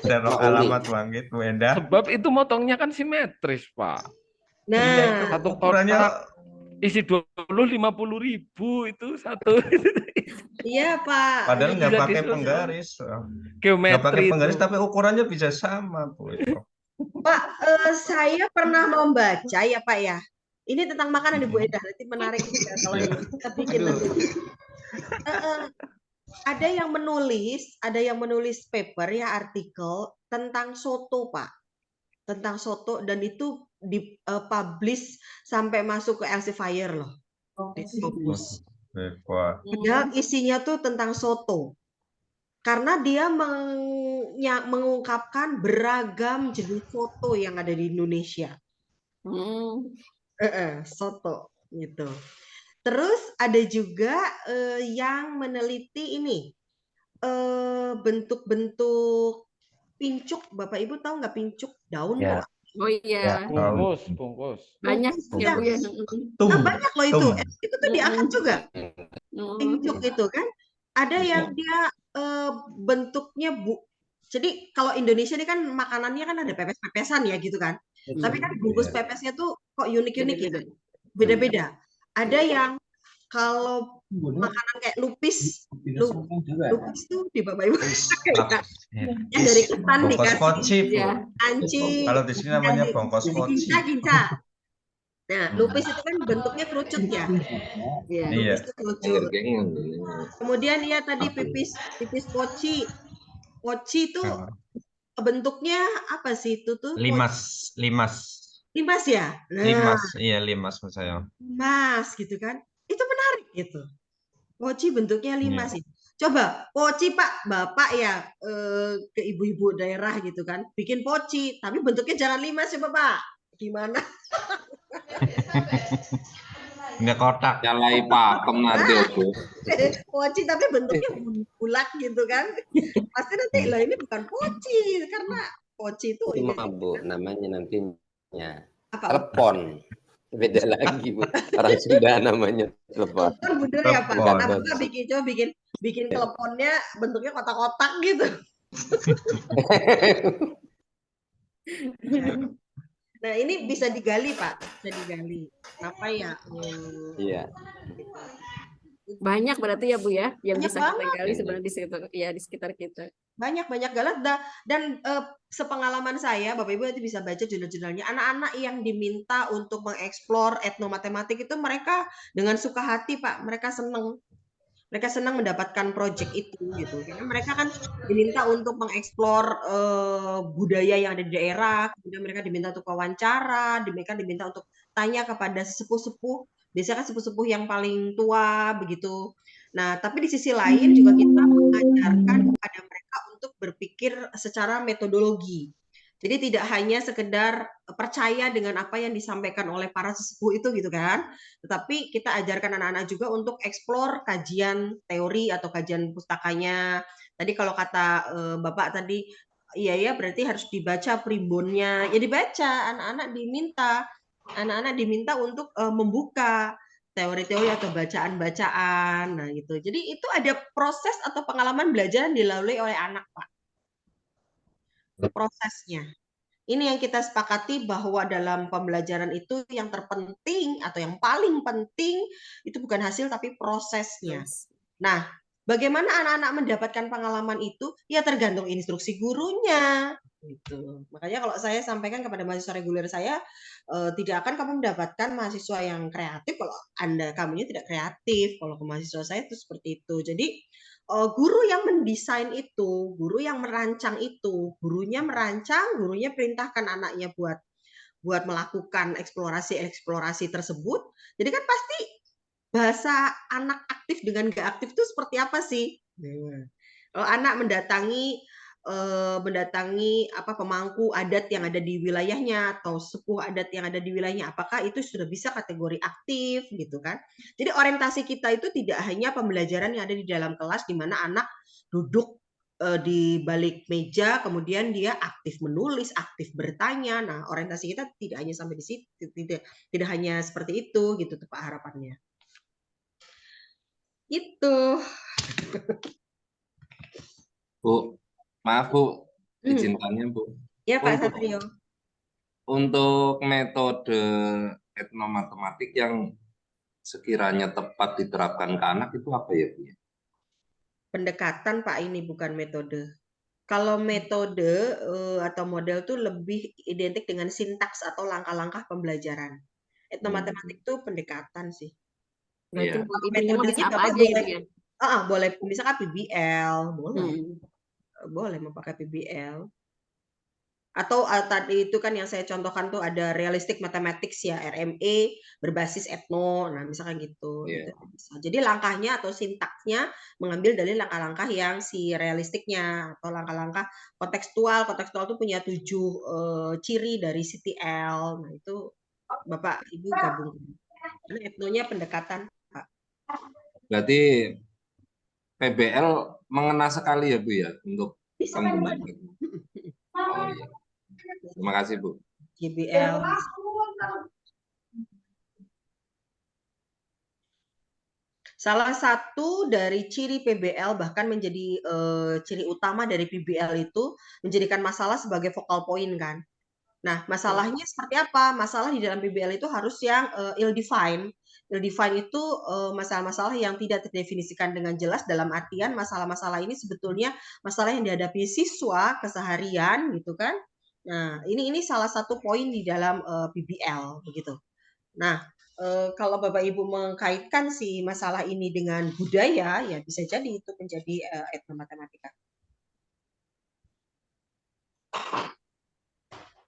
Serok alamat Bu Anggit, Bu Endah. Sebab itu motongnya kan simetris, Pak. Nah, satu kotak isi 50.000 itu satu. Iya, Pak. Padahal nggak pakai penggaris. Geometri. Nggak pakai penggaris, tapi ukurannya bisa sama, Bu. Pak, saya pernah membaca ya, Pak ya. Ini tentang makanan Ibu Endah, nanti menarik juga kalau kita bikin nanti. Ada yang menulis paper ya, artikel tentang soto, Pak. Tentang soto, dan itu dipublish sampai masuk ke Elsevier loh. Padahal isinya tuh tentang soto. Karena dia mengungkapkan beragam jenis soto yang ada di Indonesia. Soto gitu. Terus ada juga yang meneliti ini bentuk-bentuk pincuk. Bapak Ibu tahu nggak pincuk daun? Ya. Oh iya, Bungkus. banyak ya Bu ya. Banyak loh itu. Itu tuh diangkat juga. Pincuk itu kan. Ada yang dia bentuknya jadi kalau Indonesia ini kan makanannya kan ada pepes-pepesan ya gitu kan. Tapi kan bungkus pepesnya tuh kok unik-unik ya. Beda-beda. Ada yang kalau makanan kayak lupis tuh di Bapak Ibu yang dari ketan bongkos poci, Bu. anci, Kalau di sini namanya bongkos poci. ginca. Nah, lupis itu kan bentuknya kerucut ya. Iya. Lupis itu kerucut. Kemudian ya tadi pipis poci. Poci itu bentuknya apa sih itu tuh? Limas ya? Nah, limas maksud saya. Limas gitu kan. Itu menarik gitu. Poci bentuknya limas sih. Coba poci Pak, Bapak ya ke ibu-ibu daerah gitu kan. Bikin poci, tapi bentuknya jangan limas ya Bapak. Gimana? Ini kotak. Nyalai pakem nanti Bu. Poci tapi bentuknya bulat gitu kan. Pasti nanti lah ini bukan poci karena poci itu ini Bu namanya nantinya telepon. Beda lagi Bu. Orang Sunda namanya telepon. Bener ya Pak. Karena Bapak bikin teleponnya bentuknya kotak-kotak gitu. Nah ini bisa digali Pak, bisa digali. Kenapa ya? Iya. Banyak berarti ya Bu ya, yang Banyak bisa kita gali sebenarnya di sekitar kita. Banyak galat dan sepengalaman saya, Bapak Ibu nanti bisa baca jurnal-jurnalnya. Anak-anak yang diminta untuk mengeksplor etnomatematik itu mereka dengan suka hati Pak, mereka senang mendapatkan proyek itu gitu. Karena mereka kan diminta untuk mengeksplor budaya yang ada di daerah, kemudian mereka diminta untuk wawancara, mereka diminta untuk tanya kepada sepuh-sepuh, biasanya kan sepuh-sepuh yang paling tua begitu. Nah, tapi di sisi lain juga kita mengajarkan kepada mereka untuk berpikir secara metodologi. Jadi tidak hanya sekedar percaya dengan apa yang disampaikan oleh para sesepuh itu gitu kan, tetapi kita ajarkan anak-anak juga untuk eksplor kajian teori atau kajian pustakanya. Tadi kalau kata Bapak tadi, iya berarti harus dibaca primbonnya. Ya dibaca, anak-anak diminta untuk membuka teori-teori atau bacaan-bacaan. Nah gitu. Jadi itu ada proses atau pengalaman belajar yang dilalui oleh anak Pak. Prosesnya. Ini yang kita sepakati bahwa dalam pembelajaran itu yang terpenting atau yang paling penting itu bukan hasil tapi prosesnya. Nah, bagaimana anak-anak mendapatkan pengalaman itu? Ya tergantung instruksi gurunya. Gitu. Makanya kalau saya sampaikan kepada mahasiswa reguler saya, tidak akan kamu mendapatkan mahasiswa yang kreatif kalau kamunya tidak kreatif. Kalau ke mahasiswa saya itu seperti itu. Jadi guru yang mendesain itu, guru yang merancang itu, gurunya perintahkan anaknya buat melakukan eksplorasi tersebut. Jadi kan pasti bahasa anak aktif dengan gak aktif itu seperti apa sih? Kalau anak mendatangi pemangku adat yang ada di wilayahnya atau sepuh adat yang ada di wilayahnya, apakah itu sudah bisa kategori aktif gitu kan? Jadi orientasi kita itu tidak hanya pembelajaran yang ada di dalam kelas di mana anak duduk di balik meja kemudian dia aktif menulis, aktif bertanya. Nah, orientasi kita tidak hanya sampai di situ, tidak hanya seperti itu gitu tuh Pak harapannya. Itu. Bu, maaf Bu, izin tanya Bu. Ya Pak Satrio. Untuk metode etnomatematik yang sekiranya tepat diterapkan ke anak itu apa ya Bu? Pendekatan Pak, ini bukan metode. Kalau metode atau model itu lebih identik dengan sintaks atau langkah-langkah pembelajaran. Etnomatematik itu pendekatan sih. Berarti metode bisa apa aja ya? Boleh misalkan PBL, boleh memakai PBL. Atau tadi itu kan yang saya contohkan tuh ada realistic mathematics ya, RME berbasis etno. Nah, misalkan gitu. Itu bisa. Jadi langkahnya atau sintaksnya mengambil dari langkah-langkah yang si realistiknya atau langkah-langkah kontekstual. Kontekstual itu punya 7 ciri dari CTL. Nah, itu Bapak Ibu gabung. Karena etnonya pendekatan, Pak. Berarti PBL mengena sekali ya Bu ya untuk bisa penggunaan. Oh iya. Terima kasih Bu. GBL. Salah satu dari ciri PBL, bahkan menjadi ciri utama dari PBL itu menjadikan masalah sebagai focal point kan. Nah, masalahnya seperti apa? Masalah di dalam PBL itu harus yang ill-defined. Ill-defined itu masalah-masalah yang tidak terdefinisikan dengan jelas, dalam artian masalah-masalah ini sebetulnya masalah yang dihadapi siswa keseharian gitu kan. Nah, ini salah satu poin di dalam PBL begitu. Nah, kalau Bapak Ibu mengkaitkan si masalah ini dengan budaya, ya bisa jadi itu menjadi etnomatematika.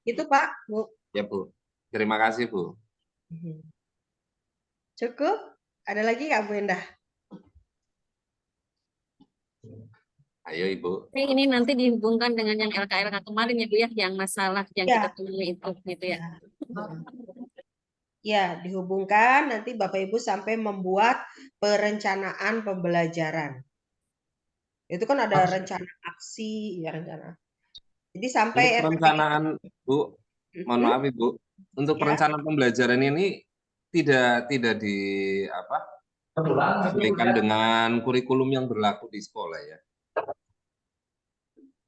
Itu Pak, Bu. Ya Bu, terima kasih Bu. Cukup? Ada lagi nggak Bu Endah? Ayo Ibu. Ini nanti dihubungkan dengan yang LKLK kemarin ya Bu ya, yang masalah yang kita temui itu gitu ya. Ya, dihubungkan nanti Bapak Ibu sampai membuat perencanaan pembelajaran. Itu kan ada rencana aksi, ya rencana. Jadi sampai untuk perencanaan Bu, mohon maaf Ibu, untuk perencanaan pembelajaran ini tidak disesuaikan dengan kurikulum yang berlaku di sekolah ya.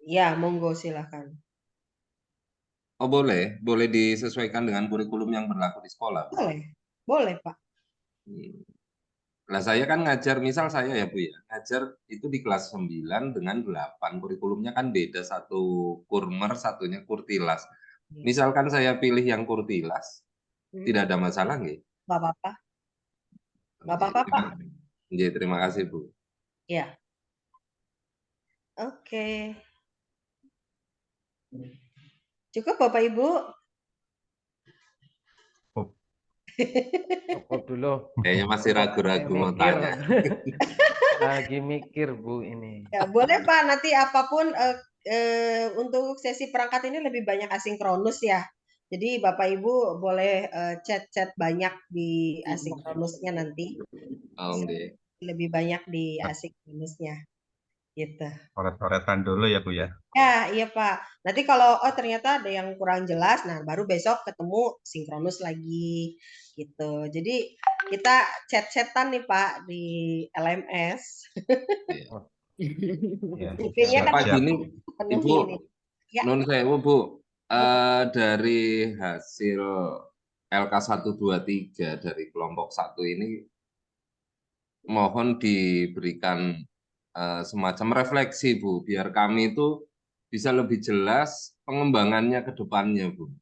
Ya, monggo silakan. Oh boleh disesuaikan dengan kurikulum yang berlaku di sekolah. Boleh Pak. Nah saya kan ngajar, misal saya ya Bu ya, ngajar itu di kelas 9 dengan 8, kurikulumnya kan beda, satu kurmer, satunya kurtilas. Misalkan saya pilih yang kurtilas, tidak ada masalah nggih? Nggak apa-apa. Nggak apa-apa Pak. Jadi, terima kasih Bu. Ya. Oke. Cukup Bapak Ibu? Cukup dulu. Kayaknya masih ragu-ragu mau tanya. Lagi mikir Bu ini. Ya, boleh Pak, nanti apapun untuk sesi perangkat ini lebih banyak asinkronus ya. Jadi Bapak Ibu boleh chat-chat banyak di asinkronusnya nanti. Lebih banyak di asinkronusnya. Gitu. Coret-coretan dulu ya Bu ya. Ya, iya Pak. Nanti kalau ternyata ada yang kurang jelas, nah baru besok ketemu sinkronus lagi gitu. Jadi kita chat-chatan nih Pak di LMS. Kan gini, Ibu, nun sewu Bu, dari hasil LK123 dari kelompok 1 ini mohon diberikan semacam refleksi Bu, biar kami itu bisa lebih jelas pengembangannya ke depannya Bu.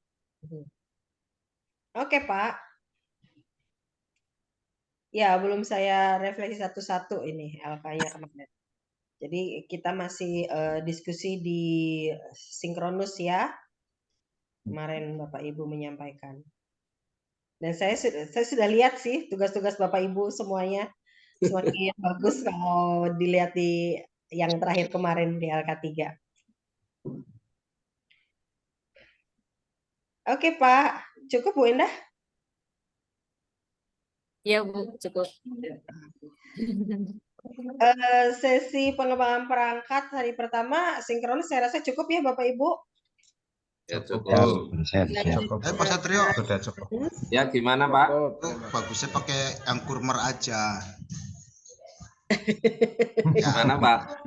Oke Pak. Ya, belum saya refleksi satu-satu ini LK-nya kemarin. Jadi kita masih diskusi di sinkronus ya. Kemarin Bapak Ibu menyampaikan. Dan saya sudah lihat sih tugas-tugas Bapak Ibu semuanya. Semakin bagus kalau dilihat di yang terakhir kemarin di LK3. Oke Pak, cukup Bu Endah? Ya Bu, cukup. Sesi pengembangan perangkat hari pertama sinkronus saya rasa cukup ya Bapak Ibu. Ya cukup. Pak Satrio. Sudah cukup. Ya gimana Pak? Bagusnya pakai yang kurmer aja. Gimana Pak?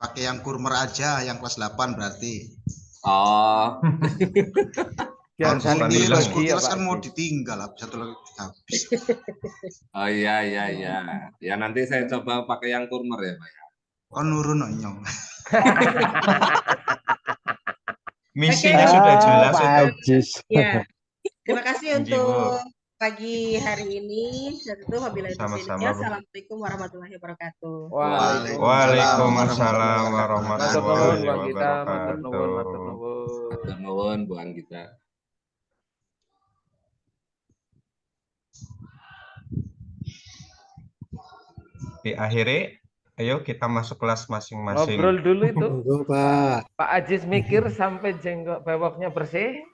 Pakai yang kurmer aja, yang kelas 8 berarti. Oh. Kurtilas kan mau ditinggal, satu lagi habis. Oh iya. Ya nanti saya coba pakai yang kurmer ya Pak. Oh nurun nyong. Misinya sudah jelas itu. Ya. Terima kasih untuk pagi hari ini. Tentu wabillahi taufiq. Assalamualaikum warahmatullahi wabarakatuh. Waalaikumsalam warahmatullahi wabarakatuh. Matur nuwun Bu Anggita. Diakhiri, ayo kita masuk kelas masing-masing. Ngobrol dulu itu. Pak Ajis mikir sampai jenggot bewoknya bersih.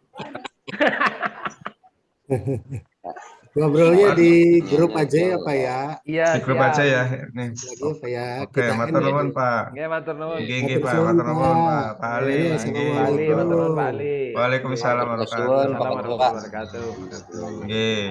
Ngobrolnya di grup Pertanyaannya aja ya jauh. Pak ya. Iya, Di grup aja siap. ya. Nih. Lagi ya Pak ya. Oke, Kita matur nuwun Pak. Nggih, matur nuwun. Nggih, matur Pak, suwun matur nuwun Pak. Pak. Pak Ali, Ayo, nggih. Pak Ali, matur nuwun Pak assalamualaikum. Ali. Waalaikumsalam Matur warahmatullahi suwun, wabarakatuh. Pak Waalaikumsalam Ketua. warahmatullahi wabarakatuh. Nggih.